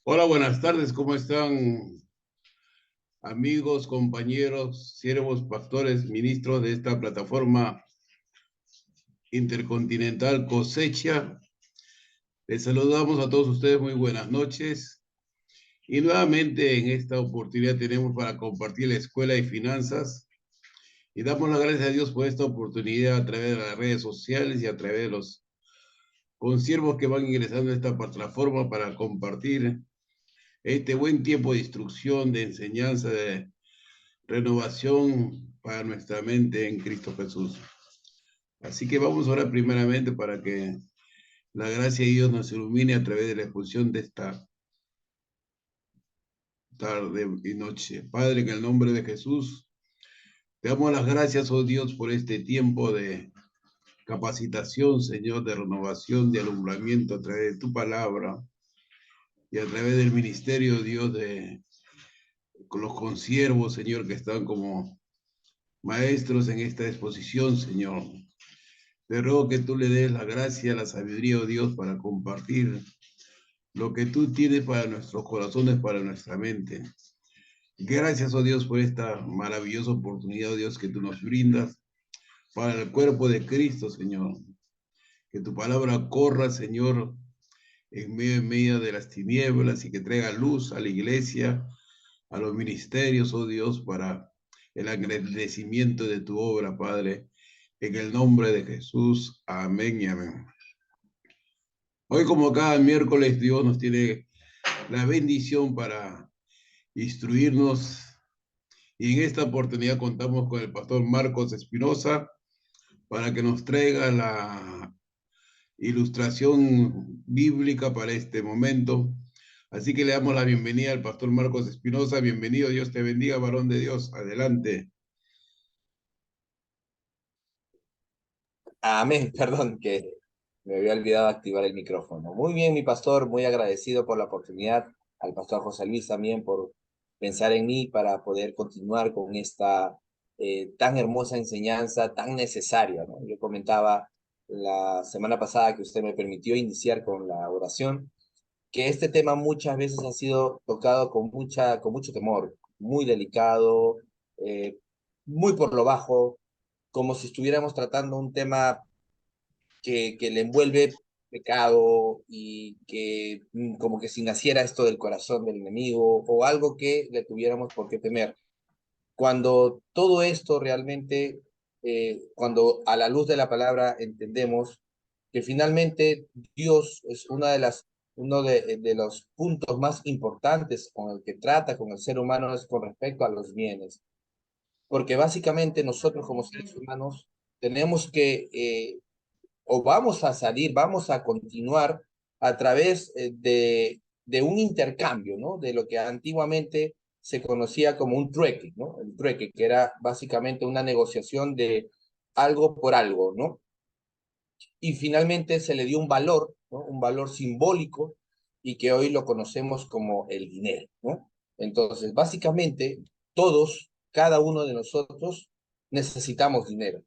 Hola, buenas tardes, ¿cómo están amigos, compañeros, siervos, pastores, ministros de esta plataforma intercontinental Cosecha? Les saludamos a todos ustedes, muy buenas noches. Y nuevamente en esta oportunidad tenemos para compartir la Escuela de Finanzas y damos las gracias a Dios por esta oportunidad a través de las redes sociales y a través de los consiervos que van ingresando a esta plataforma para compartir este buen tiempo de instrucción, de enseñanza, de renovación para nuestra mente en Cristo Jesús. Así que vamos a orar primeramente para que la gracia de Dios nos ilumine a través de la exposición de esta tarde y noche. Padre, en el nombre de Jesús, te damos las gracias, oh Dios, por este tiempo de capacitación, Señor, de renovación, de alumbramiento a través de tu palabra y a través del ministerio, Dios, de con los consiervos, Señor, que están como maestros en esta exposición, Señor. Te ruego que tú le des la gracia, la sabiduría, oh Dios, para compartir lo que tú tienes para nuestros corazones, para nuestra mente. Gracias, oh Dios, por esta maravillosa oportunidad, oh Dios, que tú nos brindas para el cuerpo de Cristo, Señor. Que tu palabra corra, Señor, en medio de las tinieblas y que traiga luz a la iglesia, a los ministerios, oh Dios, para el agradecimiento de tu obra, Padre. En el nombre de Jesús, amén y amén. Hoy, como cada miércoles, Dios nos tiene la bendición para instruirnos y en esta oportunidad contamos con el pastor Marcos Espinosa para que nos traiga la ilustración bíblica para este momento. Así que le damos la bienvenida al pastor Marcos Espinosa. Bienvenido, Dios te bendiga, varón de Dios. Adelante. Amén, perdón, que me había olvidado activar el micrófono. Muy bien, mi pastor, muy agradecido por la oportunidad, al pastor José Luis también por pensar en mí para poder continuar con esta tan hermosa enseñanza, tan necesaria, ¿no? Yo comentaba la semana pasada que usted me permitió iniciar con la oración, que este tema muchas veces ha sido tocado con mucho temor, muy delicado, eh, muy por lo bajo, como si estuviéramos tratando un tema que le envuelve pecado y que como que si naciera esto del corazón del enemigo o algo que le tuviéramos por qué temer. Cuando todo esto realmente, cuando a la luz de la palabra entendemos que finalmente Dios es uno de los puntos más importantes con el que trata con el ser humano es con respecto a los bienes. Porque básicamente nosotros como seres humanos tenemos que o vamos a salir, vamos a continuar a través de un intercambio, ¿no? De lo que antiguamente se conocía como un trueque, ¿no? El trueque, que era básicamente una negociación de algo por algo, ¿no? Y finalmente se le dio un valor, ¿no? Un valor simbólico y que hoy lo conocemos como el dinero, ¿no? Entonces, básicamente, todos, cada uno de nosotros, necesitamos dinero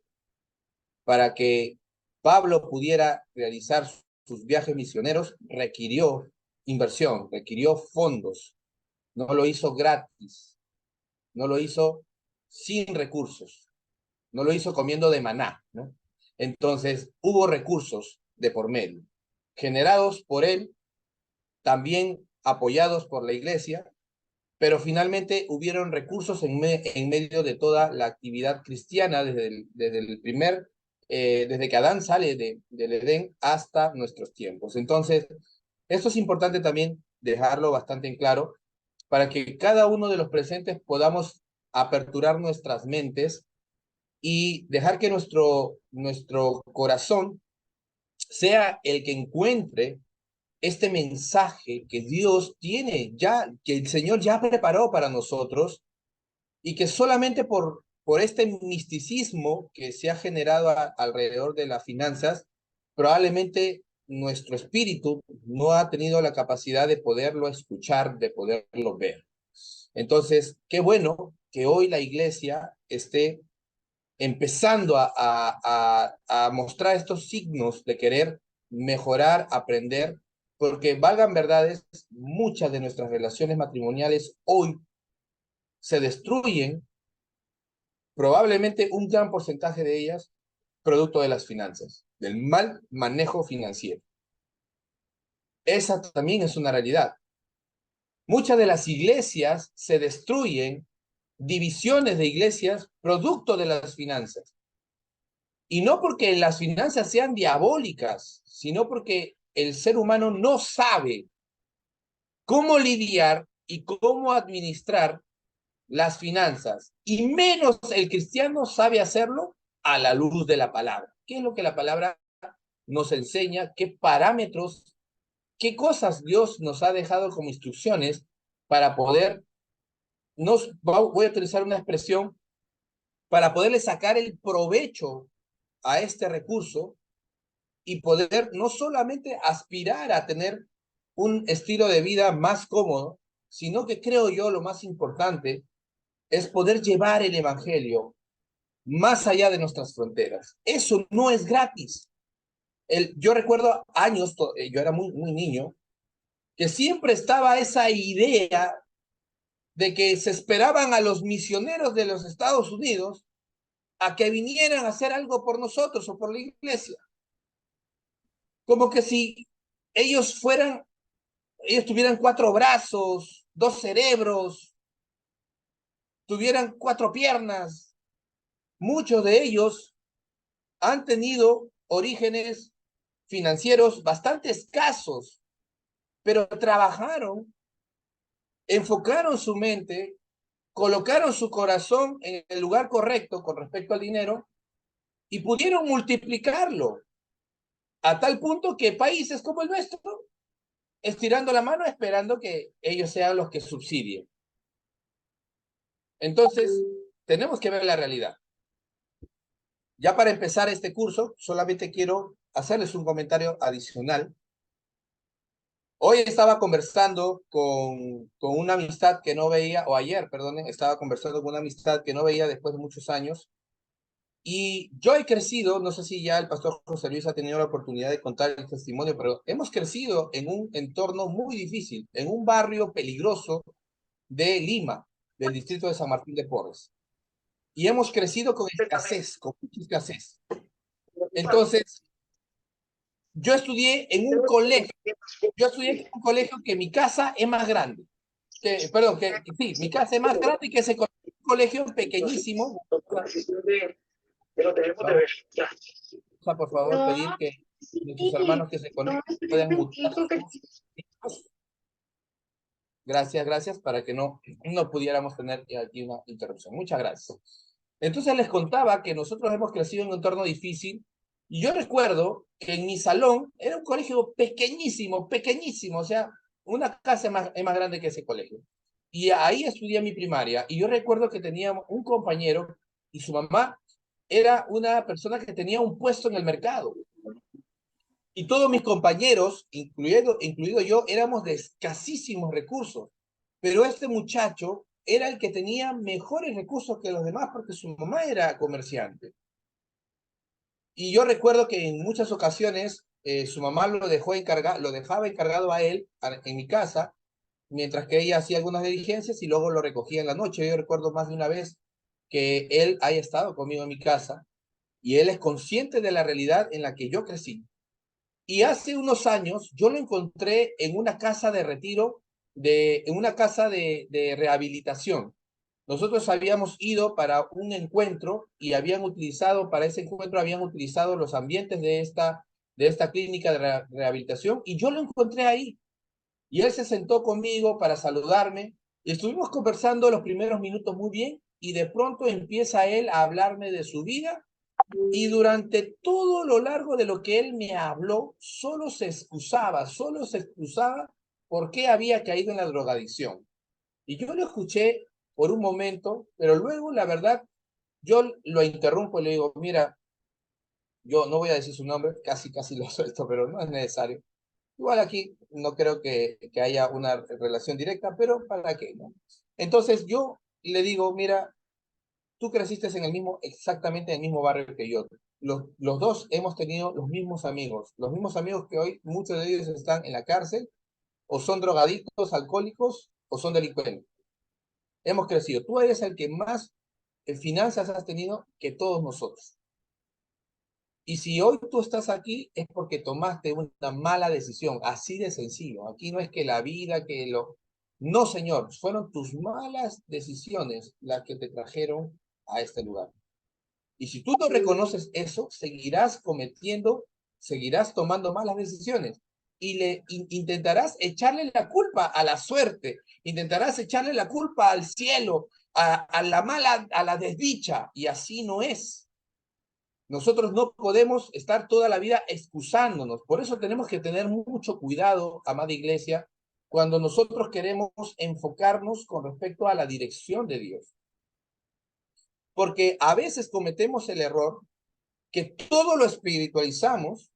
para que Pablo pudiera realizar sus viajes misioneros, requirió inversión, requirió fondos. No lo hizo gratis, no lo hizo sin recursos, no lo hizo comiendo de maná, ¿no? Entonces, hubo recursos de por medio, generados por él, también apoyados por la iglesia, pero finalmente hubieron recursos en medio de toda la actividad cristiana desde el primer, desde que Adán sale del Edén hasta nuestros tiempos. Entonces, esto es importante también dejarlo bastante en claro para que cada uno de los presentes podamos aperturar nuestras mentes y dejar que nuestro corazón sea el que encuentre este mensaje que Dios tiene ya, que el Señor ya preparó para nosotros y que solamente por este misticismo que se ha generado alrededor de las finanzas, probablemente nuestro espíritu no ha tenido la capacidad de poderlo escuchar, de poderlo ver. Entonces, qué bueno que hoy la iglesia esté empezando a mostrar estos signos de querer mejorar, aprender porque valgan verdades, muchas de nuestras relaciones matrimoniales hoy se destruyen, probablemente un gran porcentaje de ellas, producto de las finanzas, del mal manejo financiero. Esa también es una realidad. Muchas de las iglesias se destruyen, divisiones de iglesias, producto de las finanzas. Y no porque las finanzas sean diabólicas, sino porque el ser humano no sabe cómo lidiar y cómo administrar las finanzas. Y menos el cristiano sabe hacerlo a la luz de la palabra. ¿Qué es lo que la palabra nos enseña? ¿Qué parámetros, qué cosas Dios nos ha dejado como instrucciones para poder, voy a utilizar una expresión, para poderle sacar el provecho a este recurso y poder no solamente aspirar a tener un estilo de vida más cómodo, sino que creo yo lo más importante es poder llevar el evangelio más allá de nuestras fronteras. Eso no es gratis. Yo recuerdo años, yo era muy niño, que siempre estaba esa idea de que se esperaban a los misioneros de los Estados Unidos a que vinieran a hacer algo por nosotros o por la iglesia. Como que si ellos tuvieran 4 brazos, 2 cerebros, tuvieran 4 piernas. Muchos de ellos han tenido orígenes financieros bastante escasos, pero trabajaron, enfocaron su mente, colocaron su corazón en el lugar correcto con respecto al dinero y pudieron multiplicarlo a tal punto que países como el nuestro, estirando la mano esperando que ellos sean los que subsidien. Entonces, tenemos que ver la realidad. Ya para empezar este curso, solamente quiero hacerles un comentario adicional. Hoy estaba conversando con una amistad que no veía, o ayer, perdón, estaba conversando con una amistad que no veía después de muchos años. Y yo he crecido, no sé si ya el pastor José Luis ha tenido la oportunidad de contar el testimonio, pero hemos crecido en un entorno muy difícil, en un barrio peligroso de Lima, del distrito de San Martín de Porres. Y hemos crecido con escasez, con mucha escasez. Entonces, yo estudié en un colegio que mi casa es más grande. Perdón, sí, mi casa es más grande que ese colegio pequeñísimo. Vamos a, por favor, pedir que nuestros hermanos que se conecten puedan mutar sus micrófonos. Gracias, gracias, para que no pudiéramos tener aquí una interrupción. Muchas gracias. Entonces les contaba que nosotros hemos crecido en un entorno difícil y yo recuerdo que en mi salón era un colegio pequeñísimo, pequeñísimo, o sea, una casa es más grande que ese colegio. Y ahí estudié mi primaria y yo recuerdo que teníamos un compañero y su mamá era una persona que tenía un puesto en el mercado. Y todos mis compañeros, incluido yo, éramos de escasísimos recursos. Pero este muchacho era el que tenía mejores recursos que los demás porque su mamá era comerciante. Y yo recuerdo que en muchas ocasiones su mamá lo dejaba encargado a él en mi casa, mientras que ella hacía algunas diligencias y luego lo recogía en la noche. Yo recuerdo más de una vez que él haya estado conmigo en mi casa y él es consciente de la realidad en la que yo crecí. Y hace unos años yo lo encontré en una casa de retiro, en una casa de rehabilitación. Nosotros habíamos ido para un encuentro y para ese encuentro habían utilizado los ambientes de esta clínica de rehabilitación y yo lo encontré ahí. Y él se sentó conmigo para saludarme y estuvimos conversando los primeros minutos muy bien y de pronto empieza él a hablarme de su vida y durante todo lo largo de lo que él me habló, solo se excusaba por qué había caído en la drogadicción. Y yo lo escuché por un momento, pero luego, la verdad, yo lo interrumpo y le digo, mira, yo no voy a decir su nombre, casi lo suelto, pero no es necesario. Igual aquí no creo que haya una relación directa, pero ¿para qué, no? Entonces yo le digo, mira, tú creciste exactamente en el mismo barrio que yo. los dos hemos tenido los mismos amigos que hoy muchos de ellos están en la cárcel, o son drogadictos, alcohólicos, o son delincuentes. Hemos crecido. Tú eres el que más finanzas has tenido que todos nosotros. Y si hoy tú estás aquí es porque tomaste una mala decisión, así de sencillo. Aquí no es que la vida, que lo... No, señor, fueron tus malas decisiones las que te trajeron a este lugar. Y si tú no reconoces eso, seguirás tomando malas decisiones. Y intentarás echarle la culpa a la suerte, intentarás echarle la culpa al cielo, a la mala, a la desdicha, y así no es. Nosotros no podemos estar toda la vida excusándonos. Por eso tenemos que tener mucho cuidado, amada iglesia, cuando nosotros queremos enfocarnos con respecto a la dirección de Dios. Porque a veces cometemos el error que todo lo espiritualizamos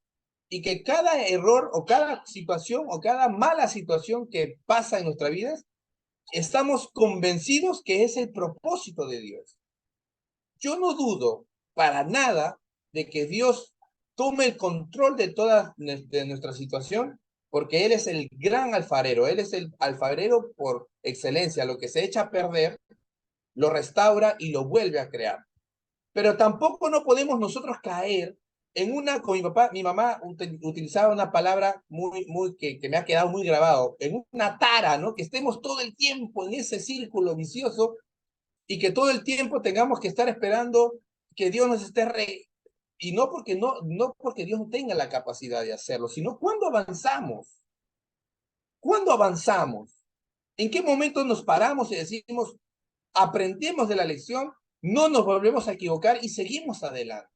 y que cada error o cada situación o cada mala situación que pasa en nuestra vida, estamos convencidos que es el propósito de Dios. Yo no dudo para nada de que Dios tome el control de toda de nuestra situación, porque Él es el gran alfarero, Él es el alfarero por excelencia. Lo que se echa a perder, lo restaura y lo vuelve a crear. Pero tampoco no podemos nosotros caer en una, con mi mamá utilizaba una palabra que me ha quedado muy grabado, en una tara, ¿no? Que estemos todo el tiempo en ese círculo vicioso y que todo el tiempo tengamos que estar esperando que Dios nos esté y no porque Dios no tenga la capacidad de hacerlo, sino cuando avanzamos. ¿Cuándo avanzamos? ¿En qué momento nos paramos y decimos, aprendemos de la lección, no nos volvemos a equivocar y seguimos adelante?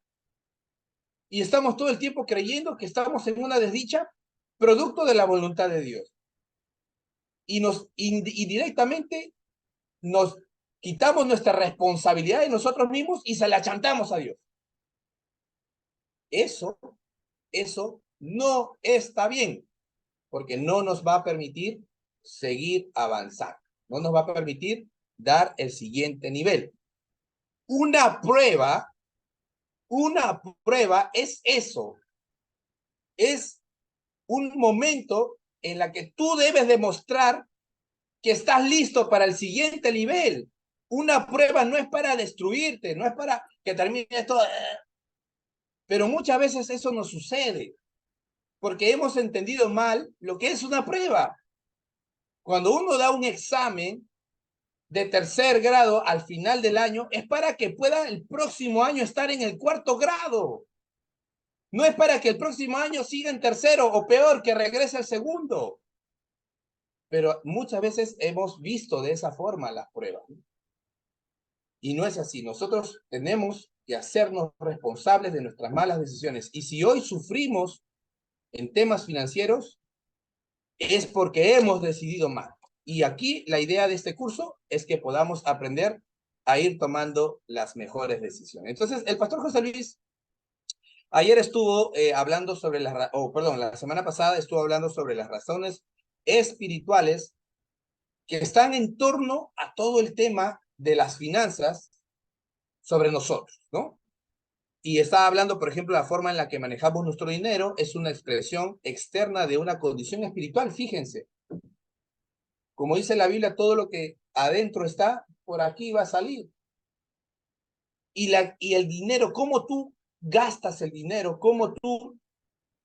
Y estamos todo el tiempo creyendo que estamos en una desdicha producto de la voluntad de Dios. Y directamente nos quitamos nuestra responsabilidad de nosotros mismos y se la chantamos a Dios. Eso no está bien, porque no nos va a permitir seguir avanzando, no nos va a permitir dar el siguiente nivel. Una prueba es eso, es un momento en la que tú debes demostrar que estás listo para el siguiente nivel. Una prueba no es para destruirte, no es para que termine esto, pero muchas veces eso no sucede, porque hemos entendido mal lo que es una prueba. Cuando uno da un examen de tercer grado al final del año, es para que pueda el próximo año estar en el cuarto grado. No es para que el próximo año siga en tercero o peor, que regrese al segundo. Pero muchas veces hemos visto de esa forma las pruebas. Y no es así. Nosotros tenemos que hacernos responsables de nuestras malas decisiones. Y si hoy sufrimos en temas financieros, es porque hemos decidido mal. Y aquí la idea de este curso es que podamos aprender a ir tomando las mejores decisiones. Entonces, el pastor José Luis ayer estuvo hablando sobre la semana pasada estuvo hablando sobre las razones espirituales que están en torno a todo el tema de las finanzas sobre nosotros, ¿no? Y estaba hablando, por ejemplo, la forma en la que manejamos nuestro dinero es una expresión externa de una condición espiritual, fíjense. Como dice la Biblia, todo lo que adentro está, por aquí va a salir. Y el dinero, cómo tú gastas el dinero, cómo tú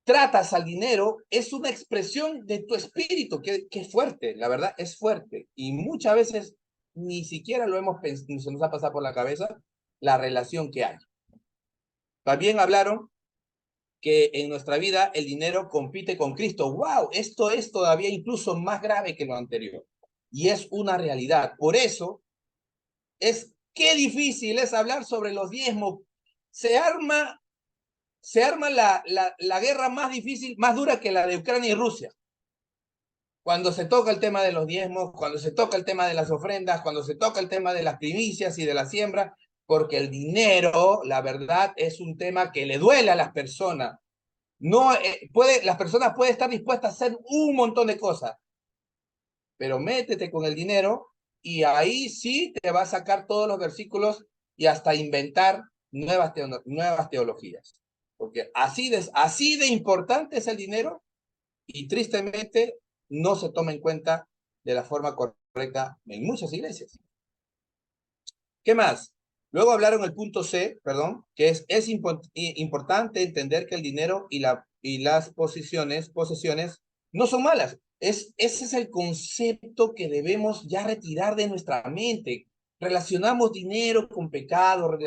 tratas al dinero, es una expresión de tu espíritu, que es fuerte, la verdad, es fuerte. Y muchas veces ni siquiera lo hemos pensado, se nos ha pasado por la cabeza la relación que hay. También hablaron que en nuestra vida el dinero compite con Cristo. ¡Wow! Esto es todavía incluso más grave que lo anterior. Y es una realidad. Por eso, qué difícil es hablar sobre los diezmos. Se arma la guerra más difícil, más dura que la de Ucrania y Rusia. Cuando se toca el tema de los diezmos, cuando se toca el tema de las ofrendas, cuando se toca el tema de las primicias y de la siembra, porque el dinero, la verdad, es un tema que le duele a las personas. No, las personas pueden estar dispuestas a hacer un montón de cosas, pero métete con el dinero y ahí sí te va a sacar todos los versículos y hasta inventar nuevas teologías. Porque así de importante es el dinero y tristemente no se toma en cuenta de la forma correcta en muchas iglesias. ¿Qué más? Luego hablaron el punto C, perdón, que es importante entender que el dinero y las posesiones no son malas. Ese es el concepto que debemos ya retirar de nuestra mente. Relacionamos dinero con pecado,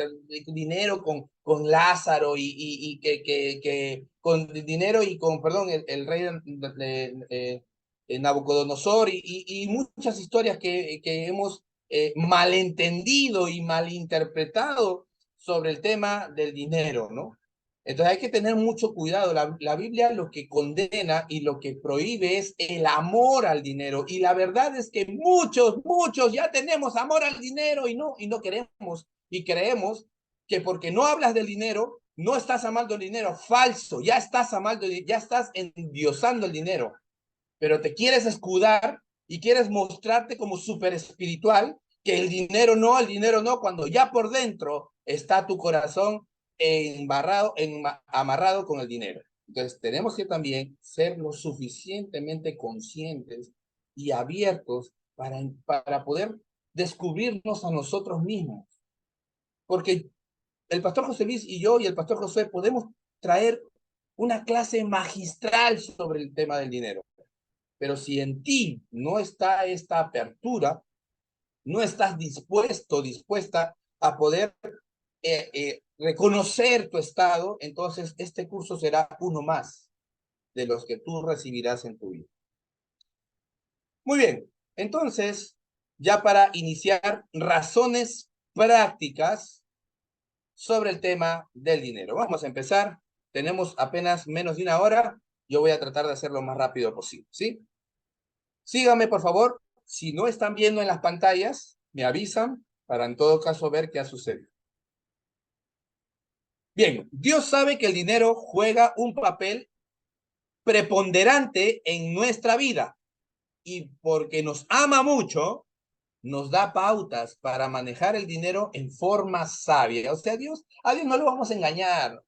dinero con Lázaro y que con dinero y con, perdón, el rey Nabucodonosor y muchas historias que hemos malentendido y malinterpretado sobre el tema del dinero, ¿no? Entonces hay que tener mucho cuidado. La Biblia lo que condena y lo que prohíbe es el amor al dinero. Y la verdad es que muchos ya tenemos amor al dinero y no queremos. Y creemos que porque no hablas del dinero, no estás amando el dinero. Falso, ya estás amando, ya estás endiosando el dinero. Pero te quieres escudar y quieres mostrarte como súper espiritual, que el dinero no, cuando ya por dentro está tu corazón amarrado con el dinero. Entonces tenemos que también ser lo suficientemente conscientes y abiertos para poder descubrirnos a nosotros mismos. Porque el pastor José Luis y yo y el pastor José podemos traer una clase magistral sobre el tema del dinero. Pero si en ti no está esta apertura, no estás dispuesta a poder reconocer tu estado, entonces este curso será uno más de los que tú recibirás en tu vida. Muy bien, entonces, ya para iniciar, razones prácticas sobre el tema del dinero. Vamos a empezar. Tenemos apenas menos de una hora. Yo voy a tratar de hacerlo lo más rápido posible, ¿sí? Síganme, por favor. Si no están viendo en las pantallas, me avisan para en todo caso ver qué ha sucedido. Bien, Dios sabe que el dinero juega un papel preponderante en nuestra vida y porque nos ama mucho, nos da pautas para manejar el dinero en forma sabia. O sea, a Dios no lo vamos a engañar.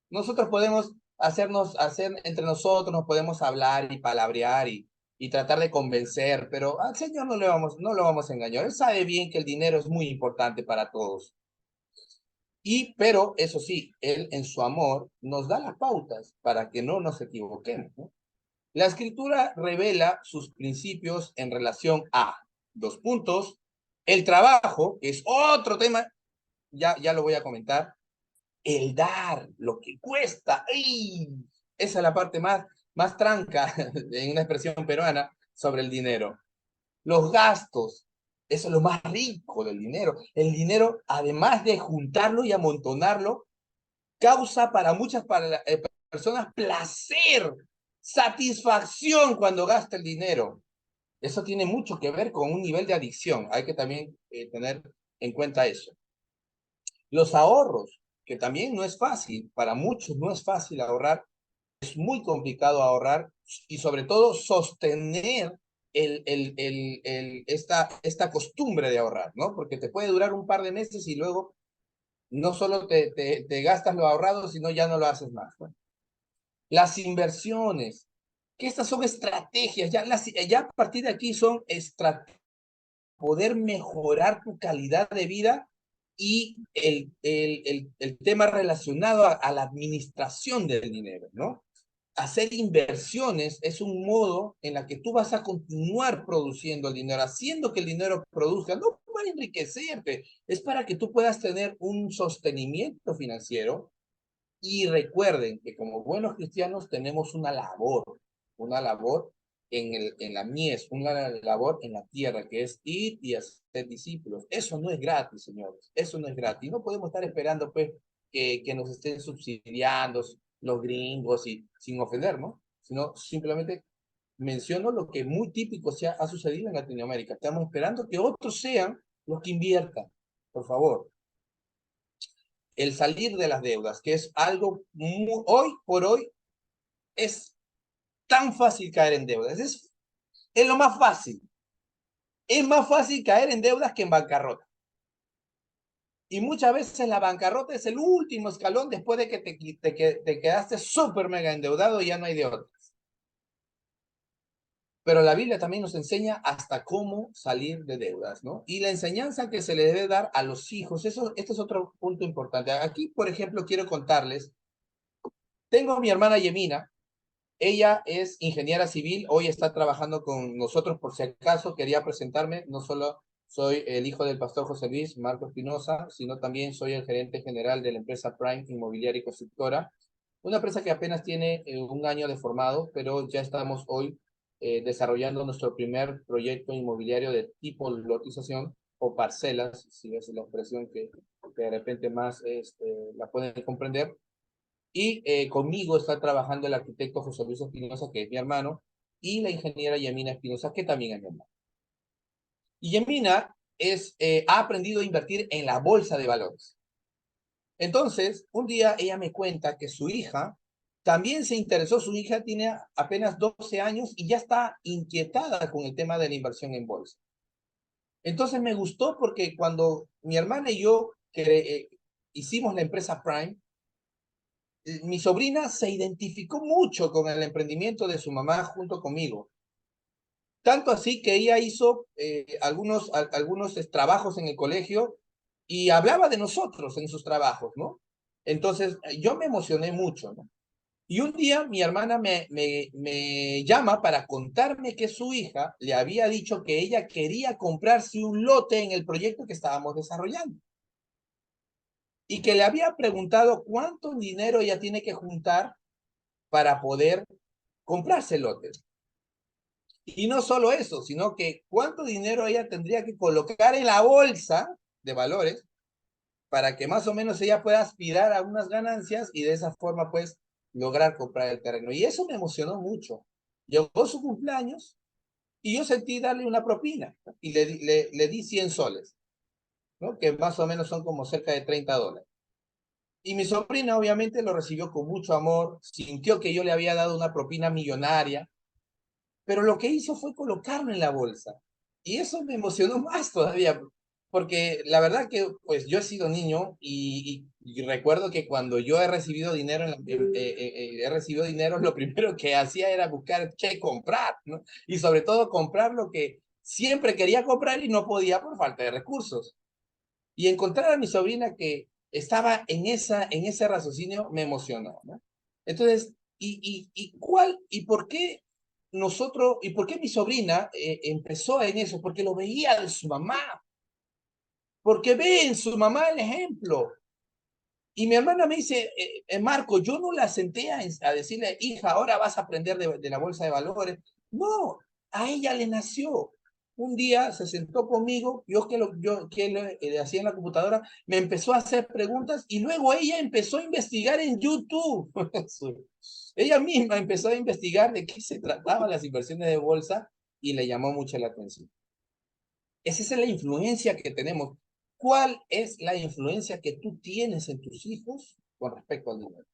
Nosotros podemos hacer entre nosotros, nos podemos hablar y palabrear y tratar de convencer, pero al Señor no lo vamos a engañar. Él sabe bien que el dinero es muy importante para todos. Pero eso sí, Él en su amor nos da las pautas para que no nos equivoquemos, ¿no? La escritura revela sus principios en relación a dos puntos, el trabajo, que es otro tema, ya lo voy a comentar, el dar, lo que cuesta, ¡ay! Esa es la parte más tranca en una expresión peruana sobre el dinero. Los gastos, eso es lo más rico del dinero. El dinero, además de juntarlo y amontonarlo, causa para muchas personas placer, satisfacción cuando gasta el dinero. Eso tiene mucho que ver con un nivel de adicción. Hay que también tener en cuenta eso. Los ahorros, que también no es fácil, para muchos no es fácil ahorrar, es muy complicado ahorrar y sobre todo sostener esta costumbre de ahorrar, ¿no? Porque te puede durar un par de meses y luego no solo te gastas lo ahorrado, sino ya no lo haces más, ¿no? Las inversiones, que estas son estrategias, ya a partir de aquí son estrategias poder mejorar tu calidad de vida y el tema relacionado a la administración del dinero, ¿no? Hacer inversiones es un modo en la que tú vas a continuar produciendo el dinero, haciendo que el dinero produzca, no para enriquecerte, es para que tú puedas tener un sostenimiento financiero. Y recuerden que como buenos cristianos tenemos una labor en la mies, una labor en la tierra, que es ir y hacer discípulos. Eso no es gratis, señores, eso no es gratis. No podemos estar esperando pues que nos estén subsidiando los gringos y sin ofender, ¿no? Sino simplemente menciono lo que muy típico ha sucedido en Latinoamérica. Estamos esperando que otros sean los que inviertan, por favor. El salir de las deudas, que es algo hoy por hoy es tan fácil caer en deudas. Es lo más fácil. Es más fácil caer en deudas que en bancarrota. Y muchas veces la bancarrota es el último escalón después de que te quedaste súper mega endeudado y ya no hay de otras. Pero la Biblia también nos enseña hasta cómo salir de deudas, ¿no? Y la enseñanza que se le debe dar a los hijos, este es otro punto importante. Aquí, por ejemplo, quiero contarles, tengo a mi hermana Yemina, ella es ingeniera civil, hoy está trabajando con nosotros por si acaso, quería presentarme, no solo soy el hijo del pastor José Luis Marco Espinosa, sino también soy el gerente general de la empresa Prime Inmobiliaria y Constructora, una empresa que apenas tiene un año de formado, pero ya estamos hoy desarrollando nuestro primer proyecto inmobiliario de tipo lotización o parcelas, si es la expresión que de repente más la pueden comprender. Y conmigo está trabajando el arquitecto José Luis Espinosa, que es mi hermano, y la ingeniera Yamina Espinosa, que también es mi hermano. Y Yamina ha aprendido a invertir en la bolsa de valores. Entonces, un día ella me cuenta que su hija también se interesó, su hija tiene apenas 12 años y ya está inquietada con el tema de la inversión en bolsa. Entonces me gustó porque cuando mi hermana y yo hicimos la empresa Prime, mi sobrina se identificó mucho con el emprendimiento de su mamá junto conmigo. Tanto así que ella hizo algunos trabajos en el colegio y hablaba de nosotros en sus trabajos, ¿no? Entonces yo me emocioné mucho, ¿no? Y un día mi hermana me llama para contarme que su hija le había dicho que ella quería comprarse un lote en el proyecto que estábamos desarrollando. Y que le había preguntado cuánto dinero ella tiene que juntar para poder comprarse el lote. Y no solo eso, sino que cuánto dinero ella tendría que colocar en la bolsa de valores para que más o menos ella pueda aspirar a unas ganancias y de esa forma pues lograr comprar el terreno. Y eso me emocionó mucho. Llegó su cumpleaños y yo sentí darle una propina, ¿no? Y le di 100 soles, ¿no? Que más o menos son como cerca de $30. Y mi sobrina obviamente lo recibió con mucho amor, sintió que yo le había dado una propina millonaria, pero lo que hizo fue colocarlo en la bolsa. Y eso me emocionó más todavía, porque la verdad que pues yo he sido niño y recuerdo que cuando yo he recibido dinero, he recibido dinero, lo primero que hacía era buscar qué comprar, ¿no? Y sobre todo comprar lo que siempre quería comprar y no podía por falta de recursos. Y encontrar a mi sobrina que estaba en ese raciocinio me emocionó, ¿no? Entonces, ¿y por qué y por qué mi sobrina empezó en eso? Porque lo veía de su mamá, porque ve en su mamá el ejemplo. Y mi hermana me dice, Marco, yo no la senté a decirle, hija, ahora vas a aprender de la bolsa de valores. No, a ella le nació. Un día se sentó conmigo, le hacía en la computadora, me empezó a hacer preguntas y luego ella empezó a investigar en YouTube. Ella misma empezó a investigar de qué se trataban las inversiones de bolsa y le llamó mucho la atención. Esa es la influencia que tenemos. ¿Cuál es la influencia que tú tienes en tus hijos con respecto al dinero?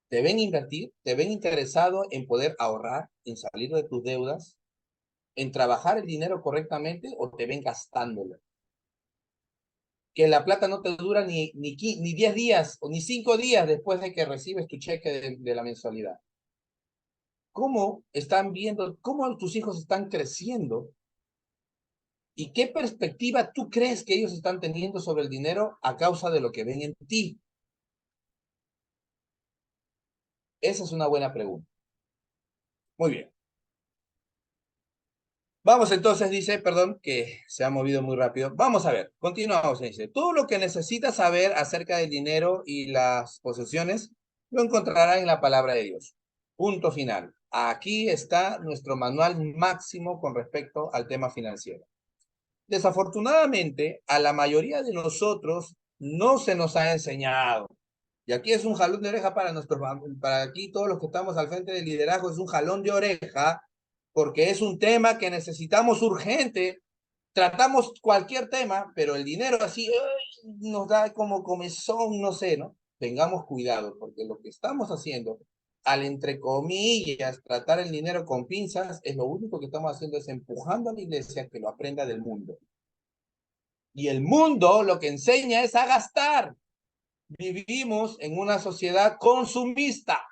¿Te ven invertir? ¿Te ven interesado en poder ahorrar, en salir de tus deudas, en trabajar el dinero correctamente o te ven gastándolo? Que la plata no te dura ni 10 días o ni 5 días después de que recibes tu cheque de la mensualidad. ¿Cómo están viendo, cómo tus hijos están creciendo? ¿Y qué perspectiva tú crees que ellos están teniendo sobre el dinero a causa de lo que ven en ti? Esa es una buena pregunta. Muy bien. Vamos entonces, dice, perdón, que se ha movido muy rápido. Vamos a ver, continuamos, dice. Todo lo que necesitas saber acerca del dinero y las posesiones lo encontrarás en la palabra de Dios. Punto final. Aquí está nuestro manual máximo con respecto al tema financiero. Desafortunadamente, a la mayoría de nosotros no se nos ha enseñado. Y aquí es un jalón de oreja para aquí todos los que estamos al frente del liderazgo, es un jalón de oreja porque es un tema que necesitamos urgente. Tratamos cualquier tema, pero el dinero así nos da como comezón, no sé, ¿no? Tengamos cuidado, porque lo que estamos haciendo, al entre comillas, tratar el dinero con pinzas, es lo único que estamos haciendo es empujando a la iglesia que lo aprenda del mundo. Y el mundo lo que enseña es a gastar. Vivimos en una sociedad consumista.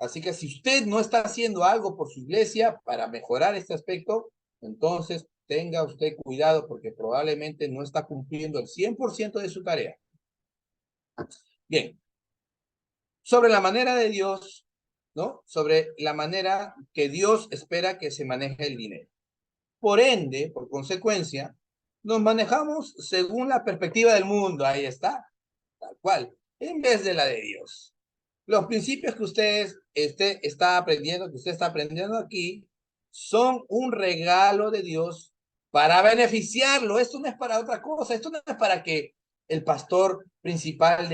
Así que si usted no está haciendo algo por su iglesia para mejorar este aspecto, entonces tenga usted cuidado porque probablemente no está cumpliendo el 100% de su tarea. Bien, sobre la manera de Dios, ¿no? Sobre la manera que Dios espera que se maneje el dinero. Por ende, por consecuencia, nos manejamos según la perspectiva del mundo, ahí está, tal cual, en vez de la de Dios. Los principios que usted está aprendiendo aquí, son un regalo de Dios para beneficiarlo. Esto no es para otra cosa. Esto no es para que el pastor principal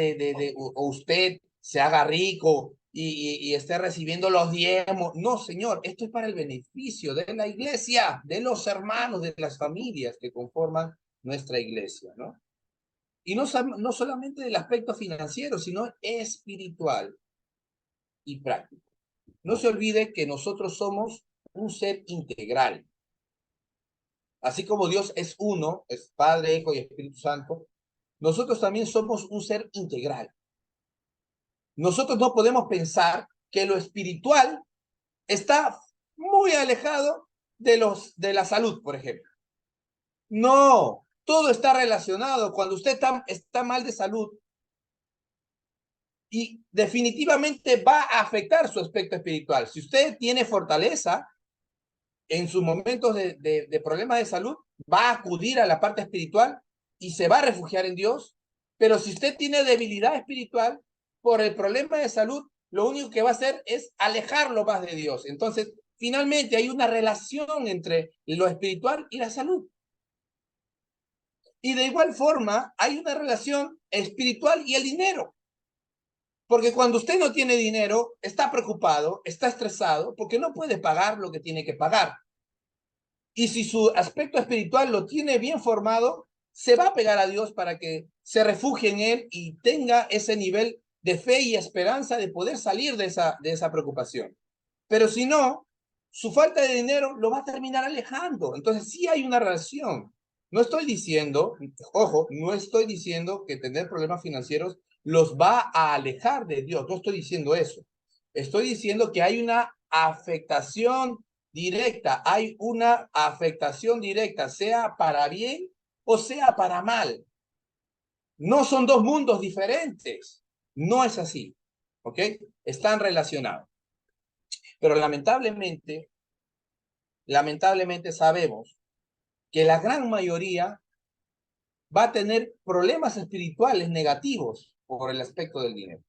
o usted se haga rico y esté recibiendo los diezmos. No, Señor, esto es para el beneficio de la iglesia, de los hermanos, de las familias que conforman nuestra iglesia, ¿no? Y no solamente del aspecto financiero, sino espiritual y práctico. No se olvide que nosotros somos un ser integral. Así como Dios es uno, es Padre, Hijo y Espíritu Santo, nosotros también somos un ser integral. Nosotros no podemos pensar que lo espiritual está muy alejado de la salud, por ejemplo. No, todo está relacionado. Cuando usted está mal de salud, y definitivamente va a afectar su aspecto espiritual. Si usted tiene fortaleza en sus momentos de problemas de salud, va a acudir a la parte espiritual y se va a refugiar en Dios. Pero si usted tiene debilidad espiritual por el problema de salud, lo único que va a hacer es alejarlo más de Dios. Entonces, finalmente hay una relación entre lo espiritual y la salud. Y de igual forma, hay una relación espiritual y el dinero. Porque cuando usted no tiene dinero, está preocupado, está estresado, porque no puede pagar lo que tiene que pagar. Y si su aspecto espiritual lo tiene bien formado, se va a pegar a Dios para que se refugie en Él y tenga ese nivel de fe y esperanza de poder salir de esa preocupación. Pero si no, su falta de dinero lo va a terminar alejando. Entonces sí hay una relación. No estoy diciendo, ojo, no estoy diciendo que tener problemas financieros los va a alejar de Dios. No estoy diciendo eso. Estoy diciendo que hay una afectación directa, sea para bien o sea para mal. No son dos mundos diferentes. No es así. ¿Ok? Están relacionados. Pero lamentablemente sabemos que la gran mayoría va a tener problemas espirituales negativos por el aspecto del dinero.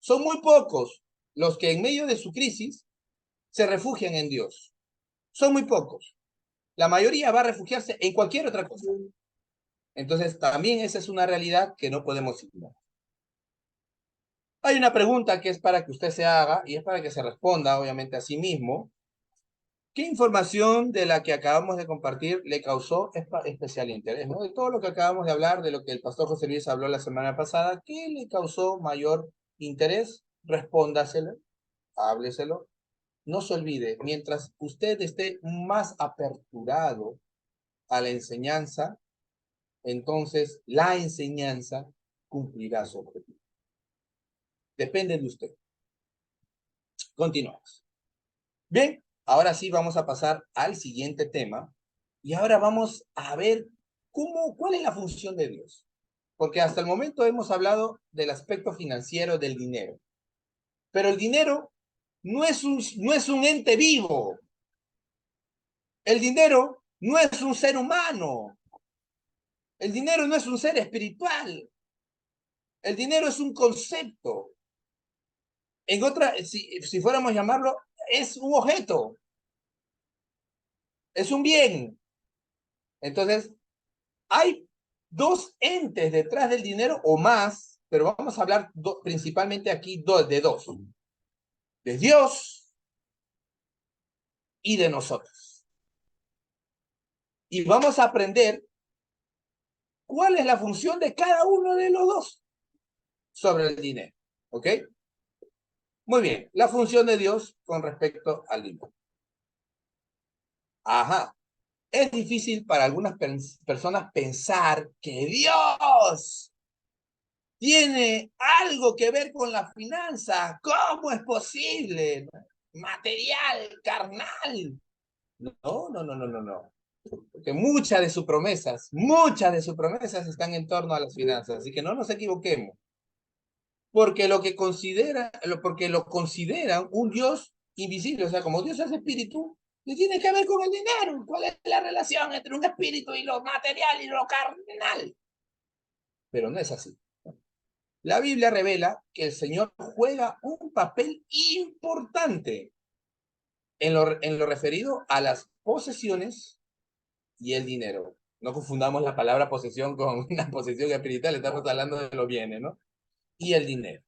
Son muy pocos los que en medio de su crisis se refugian en Dios. Son muy pocos. La mayoría va a refugiarse en cualquier otra cosa. Entonces, también esa es una realidad que no podemos ignorar. Hay una pregunta que es para que usted se haga y es para que se responda, obviamente, a sí mismo. ¿Qué información de la que acabamos de compartir le causó especial interés? ¿No? De todo lo que acabamos de hablar, de lo que el pastor José Luis habló la semana pasada, ¿qué le causó mayor interés? Respóndaselo, hábleselo. No se olvide, mientras usted esté más aperturado a la enseñanza, entonces la enseñanza cumplirá su objetivo. Depende de usted. Continuamos. Bien, ahora sí vamos a pasar al siguiente tema y ahora vamos a ver cuál es la función de Dios. Porque hasta el momento hemos hablado del aspecto financiero del dinero. Pero el dinero no es un ente vivo. El dinero no es un ser humano. El dinero no es un ser espiritual. El dinero es un concepto. Si fuéramos a llamarlo, es un objeto. Es un bien. Entonces, hay dos entes detrás del dinero o más, pero vamos a hablar principalmente aquí de dos. De Dios y de nosotros. Y vamos a aprender cuál es la función de cada uno de los dos sobre el dinero. ¿Ok? Muy bien, la función de Dios con respecto al dinero. Ajá. Es difícil para algunas personas pensar que Dios tiene algo que ver con la finanza. ¿Cómo es posible? Material, carnal. No, no, no, no, no, no. Porque muchas de sus promesas están en torno a las finanzas. Así que no nos equivoquemos. Porque porque lo consideran un Dios invisible. O sea, como Dios es espíritu, ¿qué tiene que ver con el dinero? ¿Cuál es la relación entre un espíritu y lo material y lo carnal? Pero no es así. La Biblia revela que el Señor juega un papel importante en lo referido a las posesiones y el dinero. No confundamos la palabra posesión con una posesión espiritual, estamos hablando de los bienes, ¿no? Y el dinero.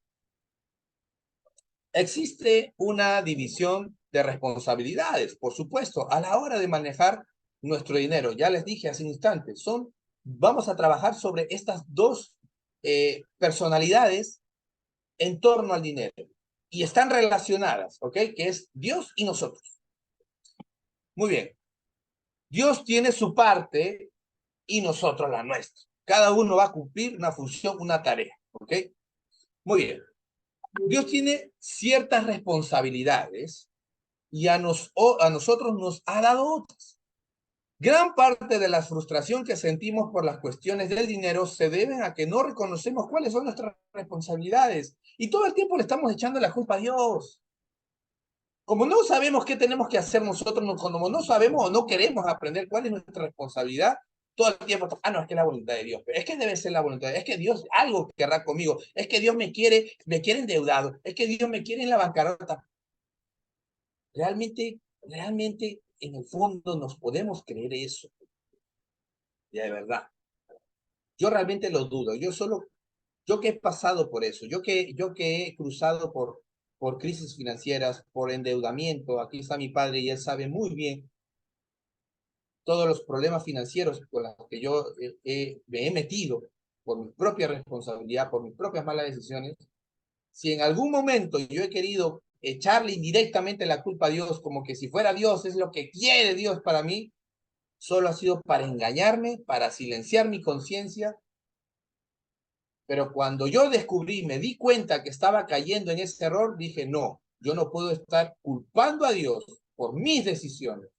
Existe una división de responsabilidades, por supuesto, a la hora de manejar nuestro dinero. Ya les dije hace un instante, vamos a trabajar sobre estas dos personalidades en torno al dinero. Y están relacionadas, ¿ok? Que es Dios y nosotros. Muy bien. Dios tiene su parte y nosotros la nuestra. Cada uno va a cumplir una función, una tarea, ¿ok? Muy bien. Dios tiene ciertas responsabilidades y a nosotros nos ha dado otras. Gran parte de la frustración que sentimos por las cuestiones del dinero se deben a que no reconocemos cuáles son nuestras responsabilidades y todo el tiempo le estamos echando la culpa a Dios. Como no sabemos qué tenemos que hacer nosotros, como no sabemos o no queremos aprender cuál es nuestra responsabilidad, todo el tiempo, no, es que es la voluntad de Dios, es que debe ser la voluntad, es que Dios algo querrá conmigo, es que Dios me quiere endeudado, es que Dios me quiere en la bancarrota. Realmente, en el fondo nos podemos creer eso, ya de verdad. Yo realmente lo dudo, yo que he pasado por eso, yo que he cruzado por crisis financieras, por endeudamiento, aquí está mi padre y él sabe muy bien todos los problemas financieros con los que yo me he metido por mi propia responsabilidad, por mis propias malas decisiones. Si en algún momento yo he querido echarle indirectamente la culpa a Dios, como que si fuera Dios, es lo que quiere Dios para mí, solo ha sido para engañarme, para silenciar mi conciencia. Pero cuando yo descubrí, me di cuenta que estaba cayendo en ese error, dije, no, yo no puedo estar culpando a Dios por mis decisiones.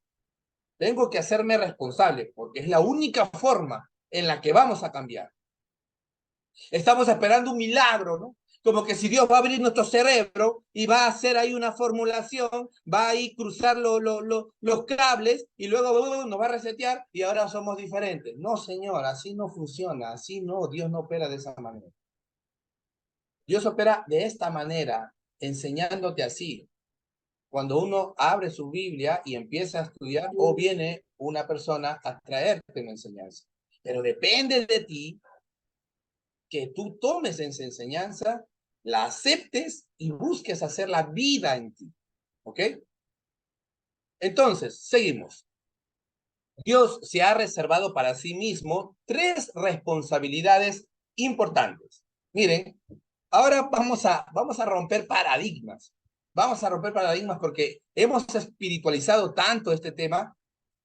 Tengo que hacerme responsable, porque es la única forma en la que vamos a cambiar. Estamos esperando un milagro, ¿no? Como que si Dios va a abrir nuestro cerebro y va a hacer ahí una formulación, va a ir cruzar los cables y luego nos va a resetear y ahora somos diferentes. No, Señor, así no funciona, así no, Dios no opera de esa manera. Dios opera de esta manera, enseñándote así. Cuando uno abre su Biblia y empieza a estudiar, o viene una persona a traerte una enseñanza. Pero depende de ti que tú tomes esa enseñanza, la aceptes y busques hacer la vida en ti. ¿Ok? Entonces, seguimos. Dios se ha reservado para sí mismo 3 responsabilidades importantes. Miren, ahora vamos a romper paradigmas. Vamos a romper paradigmas porque hemos espiritualizado tanto este tema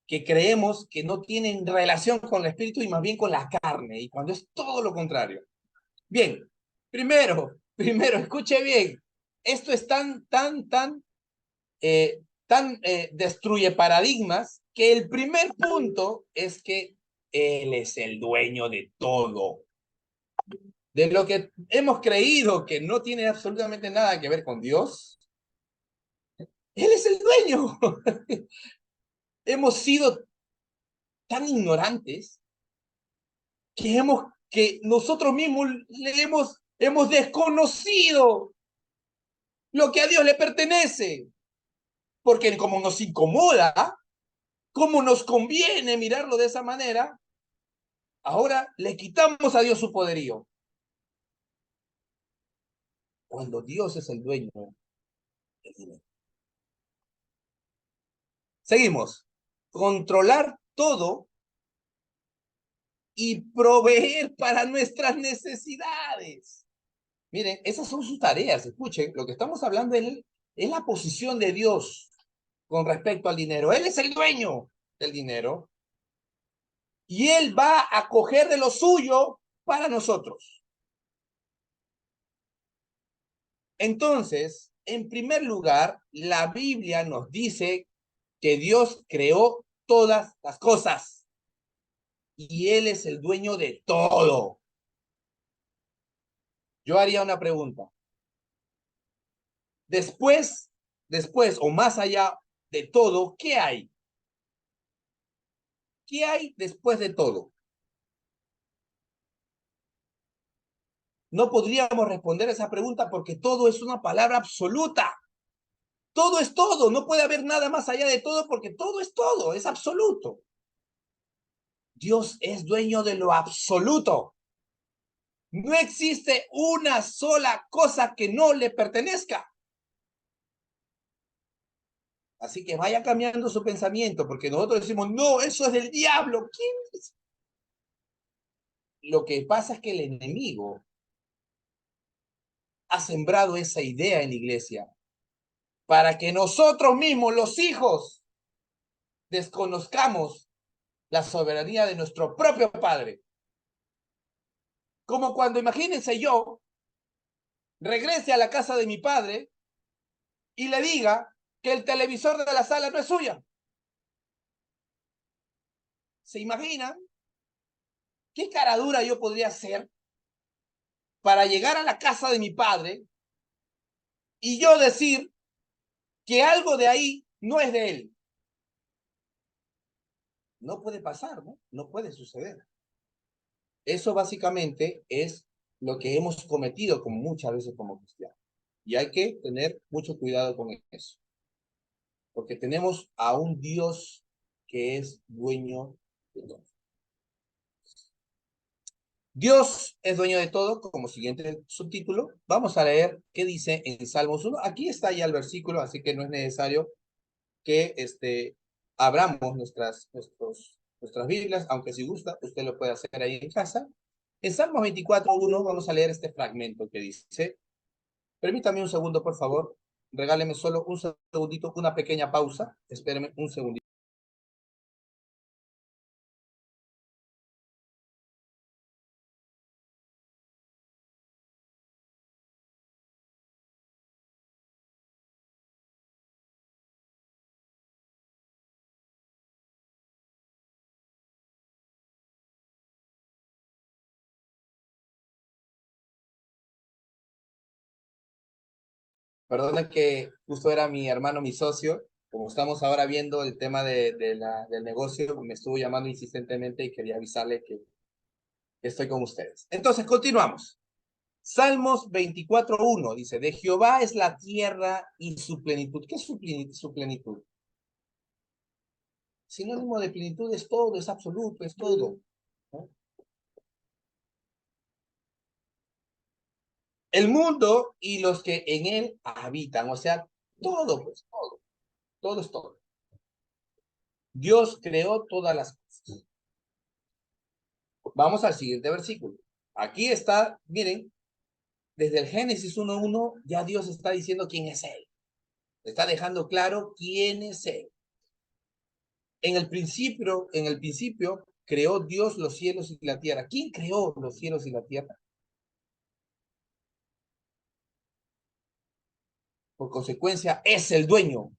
que creemos que no tienen relación con el espíritu y más bien con la carne, y cuando es todo lo contrario. Bien, primero, escuche bien, esto es destruye paradigmas, que el primer punto es que Él es el dueño de todo. De lo que hemos creído que no tiene absolutamente nada que ver con Dios, Él es el dueño. Hemos sido tan ignorantes que nosotros mismos hemos desconocido lo que a Dios le pertenece. Porque como nos incomoda, como nos conviene mirarlo de esa manera, ahora le quitamos a Dios su poderío. Cuando Dios es el dueño del dinero. Seguimos. Controlar todo y proveer para nuestras necesidades. Miren, esas son sus tareas. Escuchen, lo que estamos hablando es la posición de Dios con respecto al dinero. Él es el dueño del dinero. Y Él va a coger de lo suyo para nosotros. Entonces, en primer lugar, la Biblia nos dice que Dios creó todas las cosas y Él es el dueño de todo. Yo haría una pregunta. Después o más allá de todo, ¿qué hay? ¿Qué hay después de todo? No podríamos responder esa pregunta porque todo es una palabra absoluta. Todo es todo, no puede haber nada más allá de todo porque todo, es absoluto. Dios es dueño de lo absoluto. No existe una sola cosa que no le pertenezca. Así que vaya cambiando su pensamiento, porque nosotros decimos, no, eso es del diablo. ¿Quién es? Lo que pasa es que el enemigo ha sembrado esa idea en la iglesia para que nosotros mismos, los hijos, desconozcamos la soberanía de nuestro propio Padre. Como cuando, imagínense yo, regrese a la casa de mi padre y le diga que el televisor de la sala no es suya. ¿Se imaginan qué cara dura yo podría hacer para llegar a la casa de mi padre y yo decir que algo de ahí no es de él? No puede pasar, ¿no? No puede suceder. Eso básicamente es lo que hemos cometido como muchas veces como cristianos. Y hay que tener mucho cuidado con eso. Porque tenemos a un Dios que es dueño de todo. Dios es dueño de todo, como siguiente subtítulo. Vamos a leer qué dice en Salmos 1. Aquí está ya el versículo, así que no es necesario que abramos nuestras Biblias, aunque si gusta, usted lo puede hacer ahí en casa. En Salmos 24:1 vamos a leer este fragmento que dice, permítame un segundo, por favor, regáleme solo un segundito, una pequeña pausa, espéreme un segundito. Perdona que justo era mi hermano, mi socio, como estamos ahora viendo el tema del negocio, me estuvo llamando insistentemente y quería avisarle que estoy con ustedes. Entonces, continuamos. Salmos 24:1 dice, de Jehová es la tierra y su plenitud. ¿Qué es su plenitud? Sinónimo de plenitud es todo, es absoluto, es todo, ¿no? El mundo y los que en él habitan, o sea, todo, pues todo es todo. Dios creó todas las cosas. Vamos al siguiente versículo. Aquí está, miren, desde el Génesis 1:1 ya Dios está diciendo quién es Él. Está dejando claro quién es Él. En el principio creó Dios los cielos y la tierra. ¿Quién creó los cielos y la tierra? Por consecuencia, es el dueño